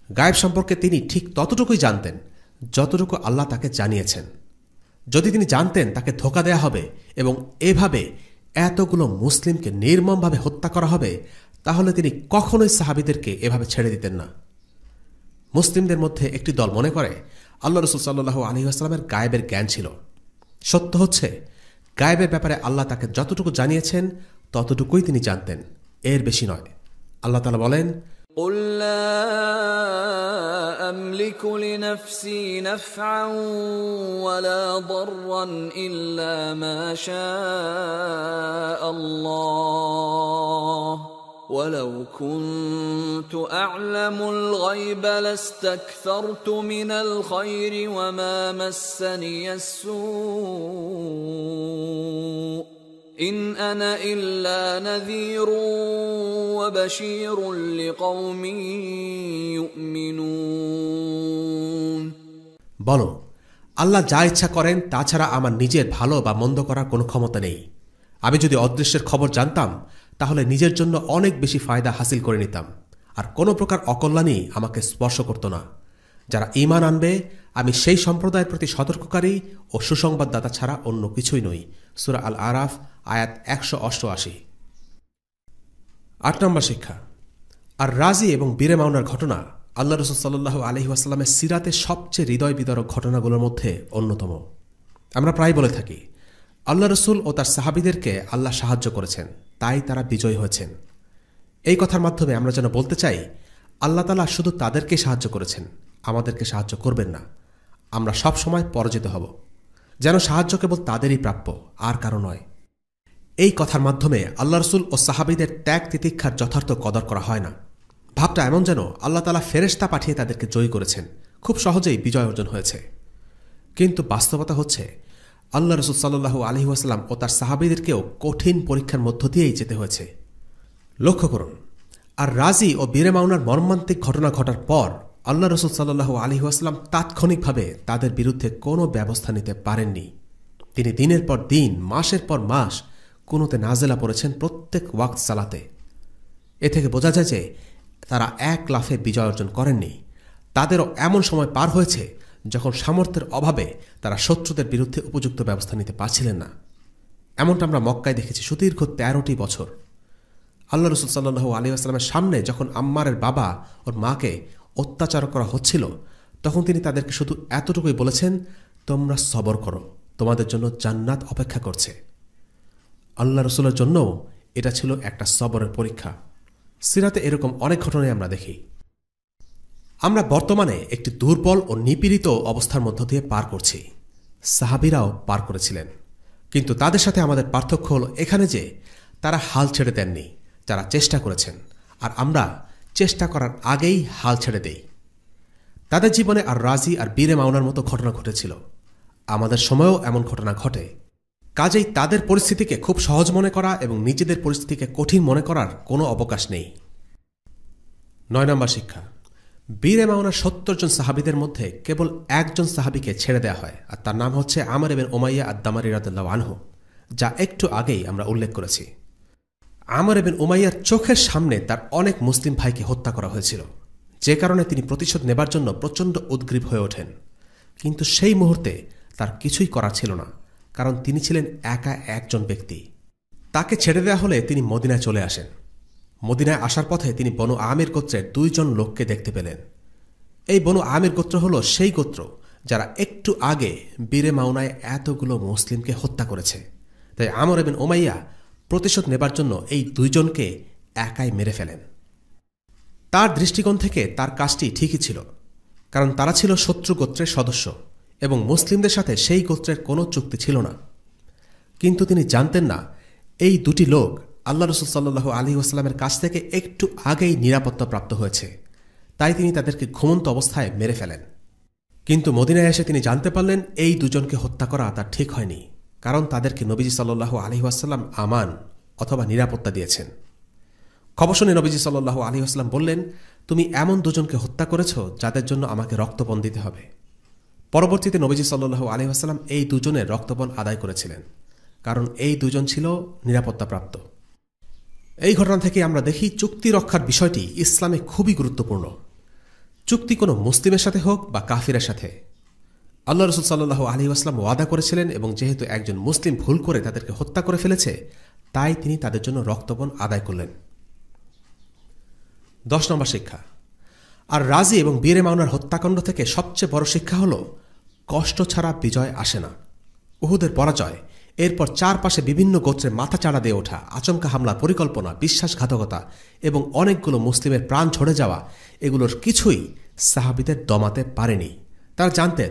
গায়েব সম্পর্কে তিনি ঠিক ততটুকুই জানতেন যতটুকু আল্লাহ তাকে জানিয়েছেন। যদি তিনি জানতেন তাকে ধোঁকা দেয়া হবে এবং এভাবে এতগুলো মুসলিমকে নির্মমভাবে হত্যা করা হবে, তাহলে তিনি কখনোই সাহাবীদেরকে এভাবে ছেড়ে দিতেন না। মুসলিমদের মধ্যে একটি দল মনে করে আল্লাহ রাসূল সাল্লাল্লাহু আলাইহি ওয়াসাল্লামের গায়েবের জ্ঞান ছিল। সত্য হচ্ছে গায়েবের ব্যাপারে আল্লাহ তাকে যতটুকু জানিয়েছেন ততটুকুই তিনি জানতেন, এর বেশি নয়। আল্লাহ তাআলা বলেন, قل لا أملك لنفسي نفعا ولا ضرا إلا ما شاء الله ولو كنت أعلم الغيب لاستكثرت من الخير وما مسني السوء إن أنا إلا نذير وبشير لقوم يؤمنون। বলো, আল্লাহ যা ইচ্ছা করেন তাছাড়া আমার নিজের ভালো বা মন্দ করার কোনো ক্ষমতা নেই। আমি যদি অদৃশ্যের খবর জানতাম তাহলে নিজের জন্য অনেক বেশি ফায়দা হাসিল করে নিতাম, আর কোনো প্রকার অকল্যাণই আমাকে স্পর্শ করত না। যারা ঈমান আনবে আমি সেই সম্প্রদায়ের প্রতি সতর্ককারী ও সুসংবাদদাতা ছাড়া অন্য কিছুই নই। সূরা আল আরাফ আয়াত 188। 8 নম্বর শিক্ষা। আর রাজি এবং বীরে মাওনার ঘটনা আল্লাহ রাসূল সাল্লাল্লাহু আলাইহি ওয়াসাল্লামের সিরাতে সবচেয়ে হৃদয় বিদারক ঘটনাগুলোর মধ্যে অন্যতম। আমরা প্রায় বলে থাকি আল্লাহ রসুল ও তার সাহাবীদেরকে আল্লাহ সাহায্য করেছেন, তাই তারা বিজয়ী হয়েছেন। এই কথার মাধ্যমে আমরা যেন বলতে চাই, আল্লাহ তাআলা শুধু তাদেরকে সাহায্য করেছেন, আমাদেরকে সাহায্য করবেন না। আমরা সব সময় পরাজিত হব, যেন সাহায্য কেবল তাদেরই প্রাপ্য, আর কারো নয়। এই কথার মাধ্যমে আল্লাহ রসুল ও সাহাবীদের ত্যাগ তিতিক্ষার যথার্থ কদর করা হয় না। ভাবটা এমন যেন আল্লাহ তাআলা ফেরেশতা পাঠিয়ে তাদেরকে জয়ী করেছেন, খুব সহজেই বিজয় অর্জন হয়েছে। কিন্তু বাস্তবতা হচ্ছে আল্লাহ রসুল সাল্লাল্লাহু আলাইহি ওয়াসাল্লাম ও তার সাহাবীদেরকেও কঠিন পরীক্ষার মধ্য দিয়েই যেতে হয়েছে। লক্ষ্য করুন, আর রাজি ও বীরে মাউনার মর্মান্তিক ঘটনা ঘটার পর আল্লাহ রসুল সাল্লাল্লাহু আলাইহি ওয়াসাল্লাম তাৎক্ষণিকভাবে তাদের বিরুদ্ধে কোনো ব্যবস্থা নিতে পারেননি। তিনি দিনের পর দিন, মাসের পর মাস কুনুতে নাজেলা পড়েছেন প্রত্যেক ওয়াক্ত সালাতে। এ থেকে বোঝা যায় যে তারা এক লাফে বিজয় অর্জন করেননি। তাদেরও এমন সময় পার হয়েছে যখন সামর্থ্যের অভাবে তারা শত্রুদের বিরুদ্ধে উপযুক্ত ব্যবস্থা নিতে পারছিলেন না। এমনটা আমরা মক্কায় দেখেছি সুদীর্ঘ 13টি বছর। আল্লাহ রসুল সাল্লাল্লাহু আলাইহি ওয়াসাল্লামের সামনে যখন আম্মারের বাবা ওর মাকে অত্যাচার করা হচ্ছিল, তখন তিনি তাদেরকে শুধু এতটুকুই বলেছেন, তোমরা সবর করো, তোমাদের জন্য জান্নাত অপেক্ষা করছে। আল্লাহ রসুলের জন্যও এটা ছিল একটা সবরের পরীক্ষা। সিরাতে এরকম অনেক ঘটনাই আমরা দেখি। আমরা বর্তমানে একটি দুর্বল ও নিপীড়িত অবস্থার মধ্য দিয়ে পার করছি। সাহাবীরাও পার করেছিলেন, কিন্তু তাদের সাথে আমাদের পার্থক্য হল এখানে যে তারা হাল ছেড়ে দেননি, যারা চেষ্টা করেছেন, আর আমরা চেষ্টা করার আগেই হাল ছেড়ে দেই। তাদের জীবনে আর রাজি আর বীরে মাউনার মতো ঘটনা ঘটেছিল। আমাদের সময়েও এমন ঘটনা ঘটে। কাজেই তাদের পরিস্থিতিকে খুব সহজ মনে করা এবং নিজেদের পরিস্থিতিকে কঠিন মনে করার কোনো অবকাশ নেই। 9 নম্বর শিক্ষা, বীরে মাউনার 70 জন সাহাবীদের মধ্যে কেবল একজন সাহাবীকে ছেড়ে দেওয়া হয়, আর তার নাম হচ্ছে আমর ইবনে উমাইয়া আদ-দামারি রাদিয়াল্লাহু আনহু, যা একটু আগেই আমরা উল্লেখ করেছি। আমর ইবনে উমাইয়ার চোখের সামনে তার অনেক মুসলিম ভাইকে হত্যা করা হয়েছিল, যে কারণে তিনি প্রতিশোধ নেবার জন্য প্রচণ্ড উদ্গ্রীব হয়ে ওঠেন। কিন্তু সেই মুহূর্তে তার কিছুই করার ছিল না, কারণ তিনি ছিলেন একা একজন ব্যক্তি। তাকে ছেড়ে দেওয়া হলে তিনি মদিনায় চলে আসেন। মদিনায় আসার পথে তিনি বনু আমির গোত্রের 2 জন লোককে দেখতে পেলেন। এই বনু আমির গোত্র হল সেই গোত্র যারা একটু আগে বীরে মাউনায় এতগুলো মুসলিমকে হত্যা করেছে। তাই আমর ইবনে উমাইয়া প্রতিশোধ নেবার জন্য এই 2 জনকে একাই মেরে ফেলেন। তার দৃষ্টিকোণ থেকে তার কাজটি ঠিকই ছিল, কারণ তারা ছিল শত্রু গোত্রের সদস্য এবং মুসলিমদের সাথে সেই গোত্রের কোনো চুক্তি ছিল না। কিন্তু তিনি জানতেন না এই 2টি লোক আল্লাহ রসুল সাল্লাল্লাহু আলাইহি ওয়াসাল্লামের কাছ থেকে একটু আগেই নিরাপত্তা প্রাপ্ত হয়েছে, তাই তিনি তাদেরকে ঘুমন্ত অবস্থায় মেরে ফেলেন। কিন্তু মদিনায় এসে তিনি জানতে পারলেন এই 2 জনকে হত্যা করা তার ঠিক হয়নি, কারণ তাদেরকে নবীজি সাল্লাল্লাহু আলাইহি ওয়াসাল্লাম আমান অথবা নিরাপত্তা দিয়েছেন। খবর শুনে নবীজি সাল্লাল্লাহু আলাইহি ওয়াসাল্লাম বললেন, তুমি এমন 2 জনকে হত্যা করেছ যাদের জন্য আমাকে রক্তপণ দিতে হবে। পরবর্তীতে নবীজি সাল্লাল্লাহু আলাইহি ওয়াসাল্লাম এই 2 জনের রক্তপণ আদায় করেছিলেন, কারণ এই 2 জন ছিল নিরাপত্তাপ্রাপ্ত। এই ঘটনা থেকে আমরা দেখি চুক্তি রক্ষার বিষয়টি ইসলামে খুবই গুরুত্বপূর্ণ। চুক্তি কোনো মুসলিমের সাথে হোক বা কাফিরের সাথে। আল্লাহ রসুল সাল্লাল্লাহু আলাইহি ওয়াসাল্লাম ওয়াদা করেছিলেন, এবং যেহেতু একজন মুসলিম ভুল করে তাদেরকে হত্যা করে ফেলেছে, তাই তিনি তাদের জন্য রক্তপণ আদায় করলেন। 10 নম্বর শিক্ষা, আর রাজি এবং বীরে মাউনার হত্যাকাণ্ড থেকে সবচেয়ে বড় শিক্ষা হল কষ্ট ছাড়া বিজয় আসে না। উহুদের পরাজয়, এরপর চারপাশে বিভিন্ন গোত্রের মাথা চাড়া দিয়ে ওঠা, আচমকা হামলা পরিকল্পনা, বিশ্বাসঘাতকতা এবং অনেকগুলো মুসলিমের প্রাণ ঝরে যাওয়া, এগুলোর কিছুই সাহাবীদের দমাতে পারেনি। তারা জানতেন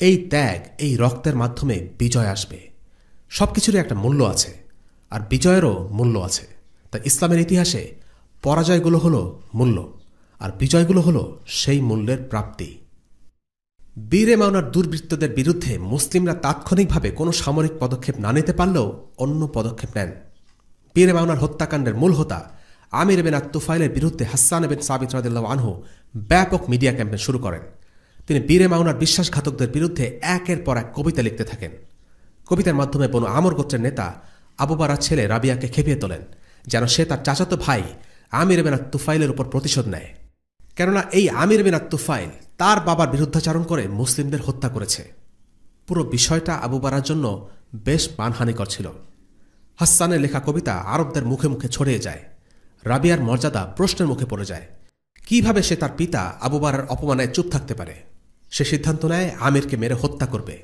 এই ত্যাগ, এই রক্তের মাধ্যমে বিজয় আসবে। সবকিছুরই একটা মূল্য আছে, আর বিজয়েরও মূল্য আছে। তাই ইসলামের ইতিহাসে পরাজয়গুলো হলো মূল্য, আর বিজয়গুলো হলো সেই মূল্যের প্রাপ্তি। বীরে মাউনার দুর্বৃত্তদের বিরুদ্ধে মুসলিমরা তাৎক্ষণিকভাবে কোনো সামরিক পদক্ষেপ না নিতে পারলেও অন্য পদক্ষেপ নেন। বীরে মাউনার হত্যাকাণ্ডের মূল হোতা আমির ইবনে আত-তুফাইলের বিরুদ্ধে হাসসান ইবনে সাবিত রাদিয়াল্লাহু আনহু ব্যাপক মিডিয়া ক্যাম্পেইন শুরু করেন। তিনি বীরে মাউনার বিশ্বাসঘাতকদের বিরুদ্ধে একের পর এক কবিতা লিখতে থাকেন। কবিতার মাধ্যমে বনু আমর গোত্রের নেতা আবু বারার ছেলে রাবিয়াকে খেপিয়ে তোলেন, যেন সে তার চাচাতো ভাই আমির ইবনে আত-তুফাইলের উপর প্রতিশোধ নেয়। কেননা এই আমির ইবনে আত-তুফাইল তার বাবার বিরুদ্ধাচারণ করে মুসলিমদের হত্যা করেছে। পুরো বিষয়টা আবু বারার জন্য বেশ মানহানিকর ছিল। হাসসানের লেখা কবিতা আরবদের মুখে মুখে ছড়িয়ে যায়। রাবিয়ার মর্যাদা প্রশ্নের মুখে পড়ে যায়। কিভাবে সে তার পিতা আবু বারার অপমানে চুপ থাকতে পারে? সে সিদ্ধান্ত নেয় আমিরকে মেরে হত্যা করবে।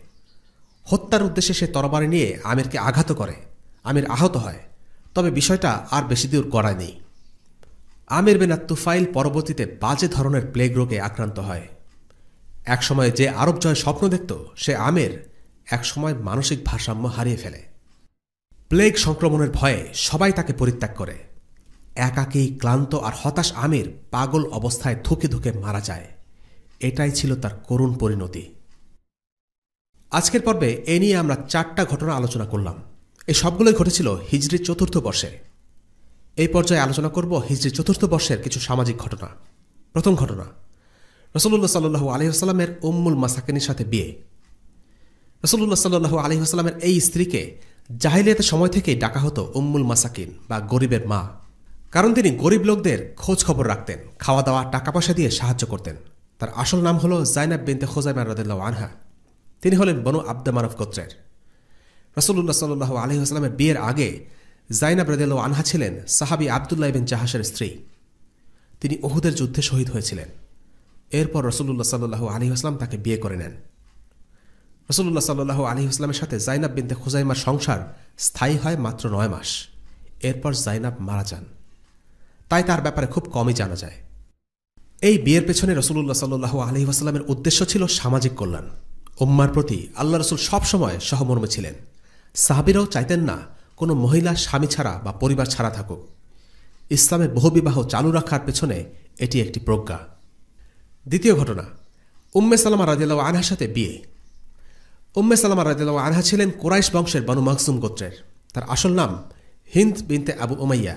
হত্যার উদ্দেশ্যে সে তরবারি নিয়ে আমিরকে আঘাত করে। আমির আহত হয়, তবে বিষয়টা আর বেশি দূর গড়ায় নেই। আমির বিন তুফাইল পরবর্তীতে বাজে ধরনের প্লেগ রোগে আক্রান্ত হয়। একসময় যে আরব জয় স্বপ্ন দেখত, সে আমির একসময় মানসিক ভারসাম্য হারিয়ে ফেলে। প্লেগ সংক্রমণের ভয়ে সবাই তাকে পরিত্যাগ করে। একাকী, ক্লান্ত আর হতাশ আমির পাগল অবস্থায় ধুকে ধুকে মারা যায়। এটাই ছিল তার করুণ পরিণতি। আজকের পর্বে এ নিয়ে আমরা 4টা ঘটনা আলোচনা করলাম। এই সবগুলোই ঘটেছিল হিজরি 4র্থ বর্ষে। এই পর্যায়ে আলোচনা করব হিজরি 4র্থ বর্ষের কিছু সামাজিক ঘটনা। প্রথম ঘটনা, রাসূলুল্লাহ সাল্লাল্লাহু আলাইহি ওয়াসাল্লামের উম্মুল মাসাকিনের সাথে বিয়ে। রাসূলুল্লাহ সাল্লাল্লাহু আলাইহি ওয়াসাল্লামের এই স্ত্রীকে জাহিলিয়াতের সময় থেকেই ডাকা হতো উম্মুল মাসাকিন বা গরিবের মা, কারণ তিনি গরিব লোকদের খোঁজ খবর রাখতেন, খাওয়া দাওয়া, টাকা পয়সা দিয়ে সাহায্য করতেন। তার আসল নাম হল জাইনাব বিনতে খুযাইমা রাদিয়াল্লাহু আনহা। তিনি হলেন বনু আব্দ মানফ গোত্রের। রাসূলুল্লাহ সাল্লাল্লাহু আলাইহি ওয়াসাল্লামের বিয়ের আগে জাইনাব রাদিয়াল্লাহু আনহা ছিলেন সাহাবী আব্দুল্লাহ ইবনে জাহাশের স্ত্রী। তিনি উহুদের যুদ্ধে শহীদ হয়েছিলেন। এরপর রাসূলুল্লাহ সাল্লাল্লাহু আলাইহি ওয়াসাল্লাম তাকে বিয়ে করে নেন। রাসূলুল্লাহ সাল্লাল্লাহু আলাইহি ওয়াসাল্লামের সাথে জাইনাব বিনতে খুযাইমার সংসার স্থায়ী হয় মাত্র 9 মাস। এরপর জাইনাব মারা যান, তাই তার ব্যাপারে খুব কমই জানা যায়। এই বিয়ের পেছনে রাসূলুল্লাহ সাল্লাল্লাহু আলাইহি ওয়াসাল্লামের উদ্দেশ্য ছিল সামাজিক কল্যাণ। উম্মার প্রতি আল্লাহ রাসূল সবসময় সহমর্মী ছিলেন। সাহাবীরাও চাইতেন না কোনো মহিলা স্বামী ছাড়া বা পরিবার ছাড়া থাকুক। ইসলামে বহুবিবাহ চালু রাখার পেছনে এটি একটি প্রজ্ঞা। দ্বিতীয় ঘটনা, উম্মে সালামা রাদিয়াল্লাহু আনহার সাথে বিয়ে। উম্মে সালামা রাদিয়াল্লাহু আনহা ছিলেন কুরাইশ বংশের বনু মাখজুম গোত্রের। তার আসল নাম হিন্দ বিনতে আবু উমাইয়া।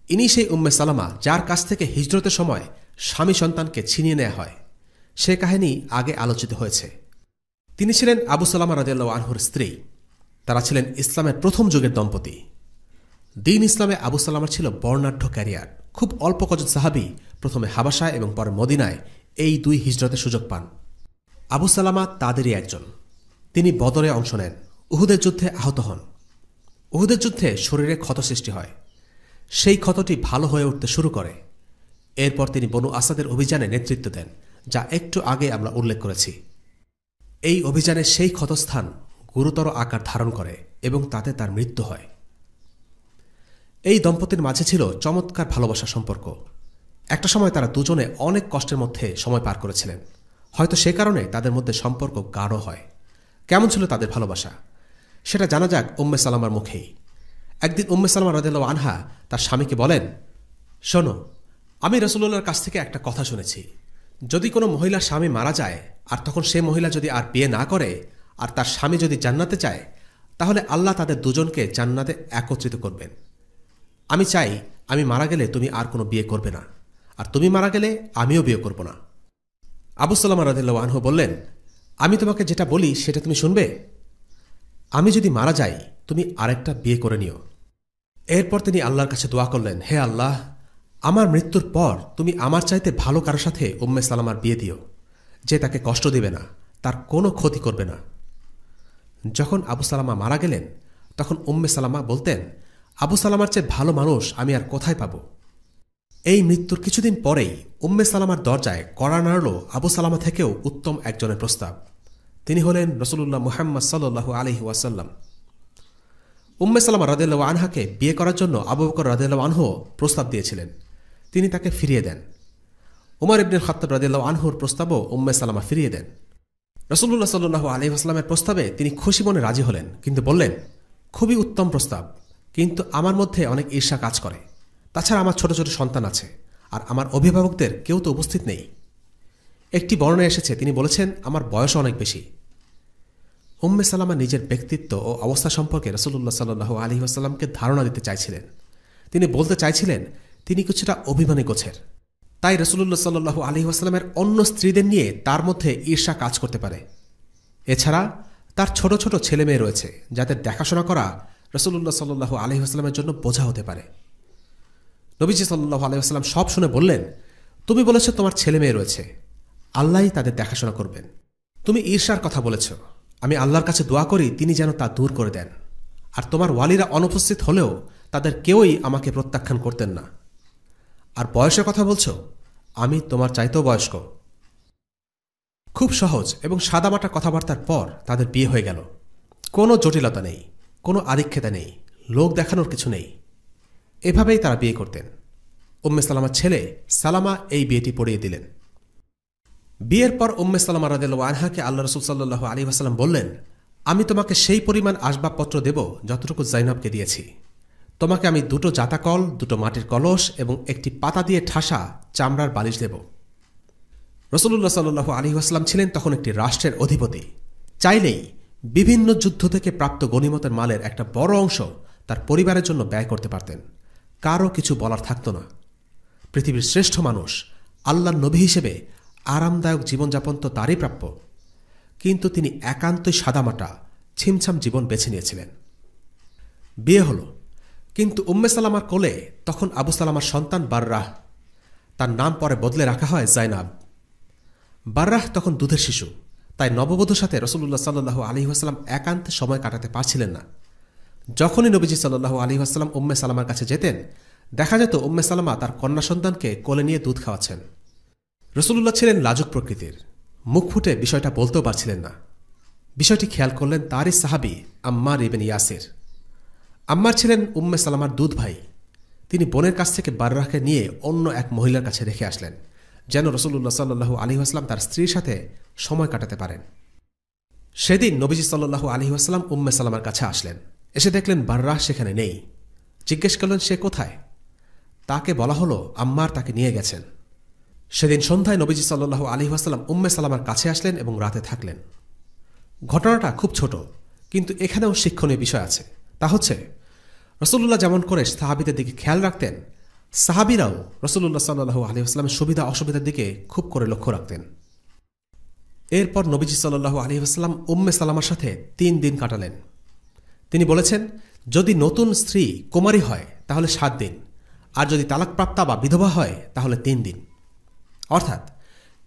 ইনি সেই উম্মে সালামা যার কাছ থেকে হিজরতের সময় স্বামী সন্তানকে ছিনিয়ে নেওয়া হয়। সে কাহিনী আগে আলোচিত হয়েছে। তিনি ছিলেন আবু সালামা রাদিয়াল্লাহু আনহুর স্ত্রী। তারা ছিলেন ইসলামের প্রথম যুগের দম্পতি। দ্বীন ইসলামে আবু সালামার ছিল বর্ণাঢ্য ক্যারিয়ার। খুব অল্প কজন সাহাবী প্রথমে হাবাসায় এবং পরে মদিনায় এই 2 হিজরতের সুযোগ পান। আবু সালামা তাদেরই একজন। তিনি বদরে অংশ নেন, উহুদের যুদ্ধে আহত হন। উহুদের যুদ্ধে শরীরে ক্ষত সৃষ্টি হয়। সেই ক্ষতটি ভালো হয়ে উঠতে শুরু করে। এরপর তিনি বনু আসাদের অভিযানে নেতৃত্ব দেন, যা একটু আগে আমরা উল্লেখ করেছি। এই অভিযানে সেই ক্ষতস্থান গুরুতর আকার ধারণ করে এবং তাতে তার মৃত্যু হয়। এই দম্পতির মাঝে ছিল চমৎকার ভালোবাসার সম্পর্ক। একটা সময় তারা দুজনে অনেক কষ্টের মধ্যে সময় পার করেছিলেন। হয়তো সে কারণে তাদের মধ্যে সম্পর্ক গাঢ় হয়। কেমন ছিল তাদের ভালোবাসা, সেটা জানা যাক উম্মে সালামার মুখেই। একদিন উম্মে সালামা রাদিয়াল্লাহু আনহা তার স্বামীকে বলেন, শোনো, আমি রাসূলুল্লাহর কাছ থেকে একটা কথা শুনেছি। যদি কোনো মহিলার স্বামী মারা যায় আর তখন সে মহিলা যদি আর বিয়ে না করে আর তার স্বামী যদি জান্নাতে চায়, তাহলে আল্লাহ তাদের দুজনকে জান্নাতে একত্রিত করবেন। আমি চাই আমি মারা গেলে তুমি আর কোনো বিয়ে করবে না, আর তুমি মারা গেলে আমিও বিয়ে করব না। আবু সালামা রাদিয়াল্লাহু আনহু বললেন, আমি তোমাকে যেটা বলি সেটা তুমি শুনবে? আমি যদি মারা যাই তুমি আরেকটা বিয়ে করে নিও। এরপর তিনি আল্লাহর কাছে দোয়া করলেন, হে আল্লাহ, আমার মৃত্যুর পর তুমি আমার চাইতে ভালো কারোর সাথে উম্মে সালামার বিয়ে দিও, যে তাকে কষ্ট দেবে না, তার কোনো ক্ষতি করবে না। যখন আবু সালামা মারা গেলেন তখন উম্মে সালামা বলতেন, আবু সালামার চেয়ে ভালো মানুষ আমি আর কোথায় পাব। এই মৃত্যুর কিছুদিন পরেই উম্মে সালামার দরজায় কড়া নাড়ল আবু সালামা থেকেও উত্তম একজনের প্রস্তাব। তিনি হলেন রাসূলুল্লাহ মুহাম্মদ সাল্লাল্লাহু আলাইহি ওয়াসাল্লাম। উম্মে সালামা রাদিয়াল্লাহু আনহাকে বিয়ে করার জন্য আবু বকর রাদিয়াল্লাহু আনহু প্রস্তাব দিয়েছিলেন। তিনি তাকে ফিরিয়ে দেন। উমর ইবনে খাত্তাব রাদিয়াল্লাহু আনহুর প্রস্তাবও উম্মে সালামা ফিরিয়ে দেন। রাসূলুল্লাহ সাল্লাল্লাহু আলাইহি ওয়াসাল্লামের প্রস্তাবে তিনি খুশি মনে রাজি হলেন, কিন্তু বললেন, খুবই উত্তম প্রস্তাব, কিন্তু আমার মধ্যে অনেক ঈর্ষা কাজ করে। তাছাড়া আমার ছোট ছোট সন্তান আছে, আর আমার অভিভাবকদের কেউ তো উপস্থিত নেই। একটি বর্ণনায় এসেছে তিনি বলেছেন, আমার বয়স অনেক বেশি। উম্মে সালামা নিজের ব্যক্তিত্ব ও অবস্থা সম্পর্কে রাসূলুল্লাহ সাল্লাল্লাহু আলাইহি ওয়াসাল্লামকে ধারণা দিতে চাইছিলেন। তিনি বলতে চাইছিলেন তিনি কিছুটা অভিমানী গোছের, তাই রাসূলুল্লাহ সাল্লাল্লাহু আলাইহি ওয়াসাল্লামের অন্য স্ত্রীদের নিয়ে তার মধ্যে ঈর্ষা কাজ করতে পারে। এছাড়া তার ছোট ছোট ছেলে মেয়ে রয়েছে, যাদের দেখাশোনা করা রাসূলুল্লাহ সাল্লাল্লাহু আলাইহি ওয়াসাল্লামের জন্য বোঝা হতে পারে। নবীজি সাল্লাল্লাহু আলাইহি ওয়াসাল্লাম সব শুনে বললেন, তুমি বলেছ তোমার ছেলে মেয়ে রয়েছে, আল্লাহই তাদের দেখাশোনা করবেন। তুমি ঈর্ষার কথা বলেছ, আমি আল্লাহর কাছে দোয়া করি তিনি যেন তা দূর করে দেন। আর তোমার ওয়ালিরা অনুপস্থিত হলেও তাদের কেউই আমাকে প্রত্যাখ্যান করতেন না। আর বয়সের কথা বলছ, আমি তোমার চাইতেও বয়স্ক। খুব সহজ এবং সাদামাটা কথাবার্তার পর তাদের বিয়ে হয়ে গেল। কোনো জটিলতা নেই, কোনো আদিক্ষেতা নেই, লোক দেখানোর কিছু নেই। এভাবেই তারা বিয়ে করতেন। উম্মে সালামার ছেলে সালামা এই বিয়েটি পড়িয়ে দিলেন। বিয়ের পর উম্মে সালামা রাদিয়াল্লাহু আনহাকে আল্লাহ রাসূল সাল্লাল্লাহু আলাইহি ওয়াসাল্লাম বললেন, আমি তোমাকে সেই পরিমাণ আসবাবপত্র দেব যতটুকু জাইনবকে দিয়েছি। তোমাকে আমি 2টো জাতাকল, 2টো মাটির কলস এবং একটি পাতা দিয়ে ঠাসা চামড়ার বালিশ দেব। রাসূলুল্লাহ সাল্লাল্লাহু আলাইহি ওয়াসাল্লাম ছিলেন তখন একটি রাষ্ট্রের অধিপতি। চাইলেই বিভিন্ন যুদ্ধ থেকে প্রাপ্ত গনিমতের মালের একটা বড় অংশ তার পরিবারের জন্য ব্যয় করতে পারতেন। কারও কিছু বলার থাকত না। পৃথিবীর শ্রেষ্ঠ মানুষ, আল্লাহর নবী হিসেবে আরামদায়ক জীবনযাপন তো তারই প্রাপ্য, কিন্তু তিনি একান্তই সাদামাটা ছিমছাম জীবন বেছে নিয়েছিলেন। বিয়ে হল, কিন্তু উম্মে সালামার কোলে তখন আবু সালামার সন্তান বাররাহ। তার নাম পরে বদলে রাখা হয় জাইনাব। বাররাহ তখন দুধের শিশু, তাই নববধূর সাথে রাসূলুল্লাহ সাল্লাল্লাহু আলাইহি ওয়াসাল্লাম একান্তে সময় কাটাতে পারছিলেন না। যখনই নবীজি সাল্লাল্লাহু আলাইহি ওয়াসাল্লাম উম্মে সালামার কাছে যেতেন, দেখা যেত উম্মে সালামা তার কন্যা সন্তানকে কোলে নিয়ে দুধ খাওয়াচ্ছেন। রাসূলুল্লাহ ছিলেন লাজুক প্রকৃতির, মুখ ফুটে বিষয়টা বলতেও পারছিলেন না। বিষয়টি খেয়াল করলেন তারই সাহাবী আম্মার ইবনে ইয়াসির। আম্মার ছিলেন উম্মে সালামার দুধ ভাই। তিনি বোনের কাছ থেকে বাররাহকে নিয়ে অন্য এক মহিলার কাছে রেখে আসলেন, যেন রাসূলুল্লাহ সাল্লাল্লাহু আলাইহি ওয়াসাল্লাম তার স্ত্রীর সাথে সময় কাটাতে পারেন। সেদিন নবীজি সাল্লাল্লাহু আলাইহি ওয়াসাল্লাম উম্মে সালামার কাছে আসলেন। এসে দেখলেন বাররাহ সেখানে নেই। জিজ্ঞেস করলেন সে কোথায়। তাকে বলা হলো আম্মার তাকে নিয়ে গেছেন। সেদিন সন্ধ্যায় নবীজি সাল্লাল্লাহু আলাইহি ওয়াসাল্লাম উম্মে সালামার কাছে আসলেন এবং রাতে থাকলেন। ঘটনাটা খুব ছোট, কিন্তু এখানেও শিক্ষণীয় বিষয় আছে। তা হচ্ছে, রাসূলুল্লাহ যেমন করে সাহাবীদের দিকে খেয়াল রাখতেন, সাহাবীরাও রাসূলুল্লাহ সাল্লাল্লাহু আলাইহি ওয়াসাল্লামের সুবিধা অসুবিধার দিকে খুব করে লক্ষ্য রাখতেন। এরপর নবীজি সাল্লাল্লাহু আলাইহি ওয়াসাল্লাম উম্মে সালামার সাথে 3 দিন কাটালেন। তিনি বলেছেন, যদি নতুন স্ত্রী কুমারী হয় তাহলে 7 দিন, আর যদি তালাকপ্রাপ্তা বা বিধবা হয় তাহলে 3 দিন। অর্থাৎ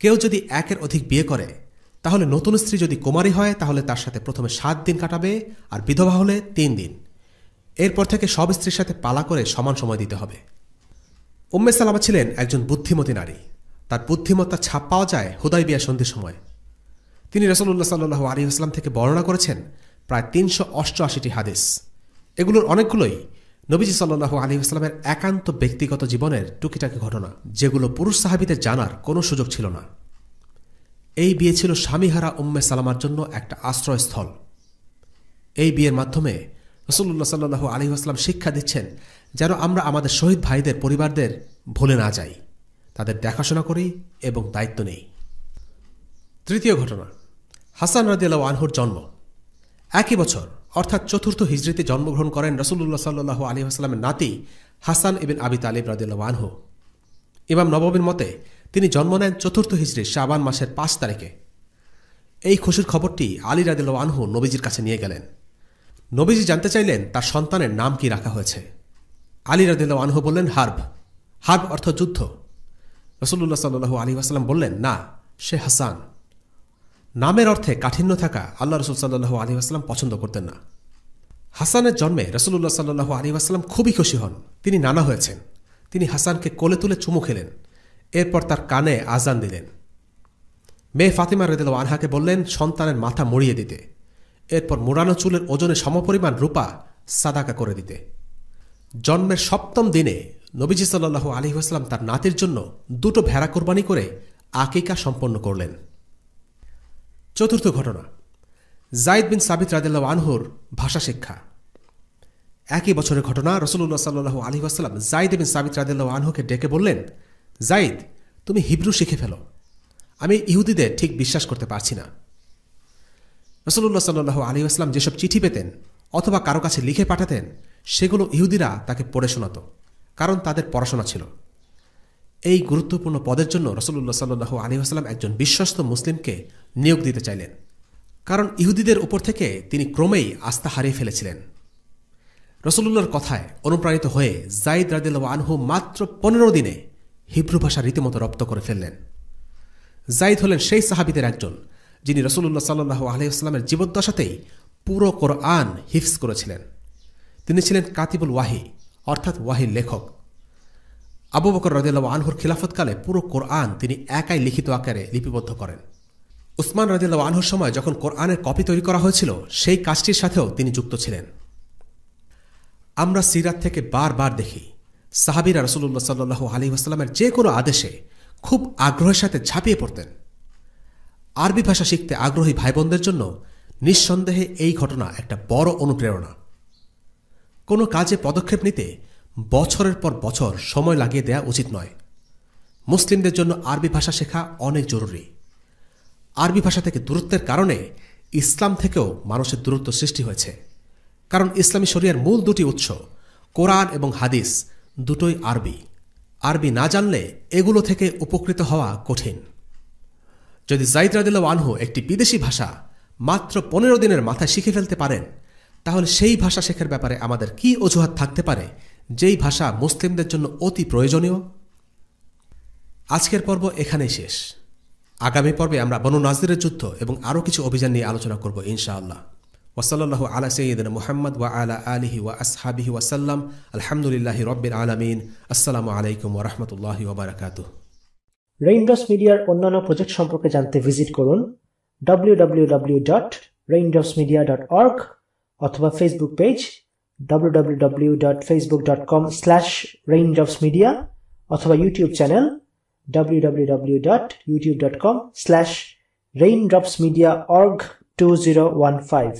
কেউ যদি একের অধিক বিয়ে করে, তাহলে নতুন স্ত্রী যদি কুমারী হয় তাহলে তার সাথে প্রথমে 7 দিন কাটাবে, আর বিধবা হলে 3 দিন। এরপর থেকে সব স্ত্রীর সাথে পালা করে সমান সময় দিতে হবে। উম্মে সালামা ছিলেন একজন বুদ্ধিমতী নারী। তার বুদ্ধিমত্তার ছাপ পাওয়া যায় হুদায়বিয়া সন্ধির সময়। তিনি রাসূলুল্লাহ সাল্লাল্লাহু আলাইহি ওয়াসাল্লাম থেকে বর্ণনা করেছেন প্রায় 388টি হাদিস। এগুলোর অনেকগুলোই নবীজি সাল্লাল্লাহু আলাইহি ওয়াসাল্লামের একান্ত ব্যক্তিগত জীবনের টুকিটাকি ঘটনা, যেগুলো পুরুষ সাহাবীদের জানার কোনো সুযোগ ছিল না। এই বিয়ে ছিল স্বামীহারা উম্মে সালামার জন্য একটা আশ্রয়স্থল। এই বিয়ের মাধ্যমে রাসূলুল্লাহ সাল্লাল্লাহু আলাইহি ওয়াসাল্লাম শিক্ষা দিচ্ছেন যেন আমরা আমাদের শহীদ ভাইদের পরিবারদের ভুলে না যাই, তাদের দেখাশোনা করি এবং দায়িত্ব নেই। তৃতীয় ঘটনা, হাসান রাদিয়াল্লাহু আনহুর জন্ম। একই বছর অর্থাৎ 4র্থ হিজরিতে জন্মগ্রহণ করেন রাসূলুল্লাহ সাল্লাল্লাহু আলাইহি ওয়াসাল্লামের নাতি হাসান ইবনে আবি তালিব রাদিয়াল্লাহু আনহু। ইমাম নববীর মতে তিনি জন্ম নেন 4র্থ হিজরির শাবান মাসের 5 তারিখে। এই খুশির খবরটি আলী রাদিয়াল্লাহু আনহু নবীজির কাছে নিয়ে গেলেন। নবীজি জানতে চাইলেন তার সন্তানের নাম কি রাখা হয়েছে। আলী রাদিয়াল্লাহু আনহু বললেন হার্ব। হার্ব অর্থ যুদ্ধ। রাসূলুল্লাহ সাল্লাল্লাহু আলাইহি ওয়াসাল্লাম বললেন, না, সে হাসান। নামের অর্থে কাঠিন্য থাকা আল্লাহ রাসূল সাল্লাল্লাহু আলাইহি ওয়াসাল্লাম পছন্দ করতেন না। হাসানের জন্মে রাসূলুল্লাহ সাল্লাল্লাহু আলাইহি ওয়াসাল্লাম খুবই খুশি হন। তিনি নানা হয়েছেন। তিনি হাসানকে কোলে তুলে চুমু খেলেন। এরপর তার কানে আজান দিলেন। মেয়ে ফাতিমা রাদিয়াল্লাহু আনহাকে বললেন সন্তানের মাথা মুড়িয়ে দিতে। এরপর মুড়ানো চুলের ওজনে সমপরিমাণ রূপা সাদাকা করে দিতে। জন্মের 7ম দিনে নবীজি সাল্লাল্লাহু আলাইহি ওয়াসাল্লাম তার নাতির জন্য 2টো ভেড়া কোরবানি করে আকিকা সম্পন্ন করলেন। চতুর্থ ঘটনা, যায়েদ বিন সাবিত রাদিয়াল্লাহু আনহুর ভাষা শিক্ষা। একই বছরের ঘটনা, রাসূলুল্লাহ সাল্লাল্লাহু আলাইহি ওয়াসাল্লাম যায়েদ বিন সাবিত রাদিয়াল্লাহু আনহুকে ডেকে বললেন, যায়েদ, তুমি হিব্রু শিখে ফেলো। আমি ইহুদিদের ঠিক বিশ্বাস করতে পারছি না। রাসূলুল্লাহ সাল্লাল্লাহু আলাইহি ওয়াসাল্লাম যেসব চিঠি পেতেন অথবা কারো কাছে লিখে পাঠাতেন, সেগুলো ইহুদিরা তাকে পড়ে শোনাত, কারণ তাদের পড়াশোনা ছিল। এই গুরুত্বপূর্ণ পদের জন্য রাসূলুল্লাহ সাল্লাল্লাহু আলাইহি ওয়াসাল্লাম একজন বিশ্বস্ত মুসলিমকে নিয়োগ দিতে চাইলেন, কারণ ইহুদিদের উপর থেকে তিনি ক্রমেই আস্থা হারিয়ে ফেলেছিলেন। রাসূলুল্লাহর কথায় অনুপ্রাণিত হয়ে যায়েদ রাদিয়াল্লাহু আনহু মাত্র 15 দিনে হিব্রু ভাষা রীতিমতো রপ্ত করে ফেললেন। যায়েদ হলেন সেই সাহাবীদের একজন যিনি রাসূলুল্লাহ সাল্লাল্লাহু আলাইহি ওয়াসাল্লামের জীবদ্দশাতেই পুরো কোরআন হিফজ করেছিলেন। তিনি ছিলেন কাতিবুল ওয়াহি, অর্থাৎ ওয়াহির লেখক। আবু বকর রাদিয়াল্লাহু আনহুর খিলাফতকালে পুরো কোরআন তিনি একাই লিখিত আকারে লিপিবদ্ধ করেন। উসমান রাদিয়াল্লাহু আনহুর সময় যখন কোরআনের কপি তৈরি করা হয়েছিল সেই কাজটির সাথেও তিনি যুক্ত ছিলেন। আমরা সিরাত থেকে বারবার দেখি সাহাবীরা রাসূলুল্লাহ সাল্লাল্লাহু আলাইহি ওয়াসাল্লামের যে কোনো আদেশে খুব আগ্রহের সাথে ঝাঁপিয়ে পড়তেন। আরবি ভাষা শিখতে আগ্রহী ভাইবোনদের জন্য নিঃসন্দেহে এই ঘটনা একটা বড় অনুপ্রেরণা। কোনো কাজে পদক্ষেপ নিতে বছরের পর বছর সময় লাগিয়ে দেওয়া উচিত নয়। মুসলিমদের জন্য আরবি ভাষা শেখা অনেক জরুরি। আরবি ভাষা থেকে দূরত্বের কারণে ইসলাম থেকেও মানুষের দূরত্ব সৃষ্টি হয়েছে, কারণ ইসলামী শরিয়ার মূল দুটি উৎস কোরআন এবং হাদিস দুটোই আরবি। আরবি না জানলে এগুলো থেকে উপকৃত হওয়া কঠিন। যদি যায়েদ রাদিয়াল্লাহু আনহু একটি বিদেশি ভাষা মাত্র 15 দিনের মাথায় শিখে ফেলতে পারেন, তাহলে সেই ভাষা শেখার ব্যাপারে আমাদের কি অজুহাত থাকতে পারে যেই ভাষা মুসলিমদের জন্য অতি প্রয়োজনীয়? আজকের পর্ব এখানেই শেষ। আগামী পর্বে আমরা বনু নাজিরের যুদ্ধ এবং আরও কিছু অভিযান নিয়ে আলোচনা করব ইনশাআল্লাহ। ওয়াসাল্লাল্লাহু আলা সাইয়্যিদিনা মুহাম্মদ ওয়া আলা আলিহি ওয়া আসহাবিহি ওয়া সাল্লাম। আলহামদুলিল্লাহি রাব্বিল আলামিন। আসসালামু আলাইকুম ওয়া রাহমাতুল্লাহি ওয়া বারাকাতুহু। রেইনড্রপস মিডিয়ার অন্যান্য প্রজেক্ট সম্পর্কে জানতে ভিজিট করুন www.raindropsmedia.org অথবা ফেসবুক পেজ www.facebook.com/raindropsmedia অথবা ইউটিউব চ্যানেল www.youtube.com/raindropsmediaorg2015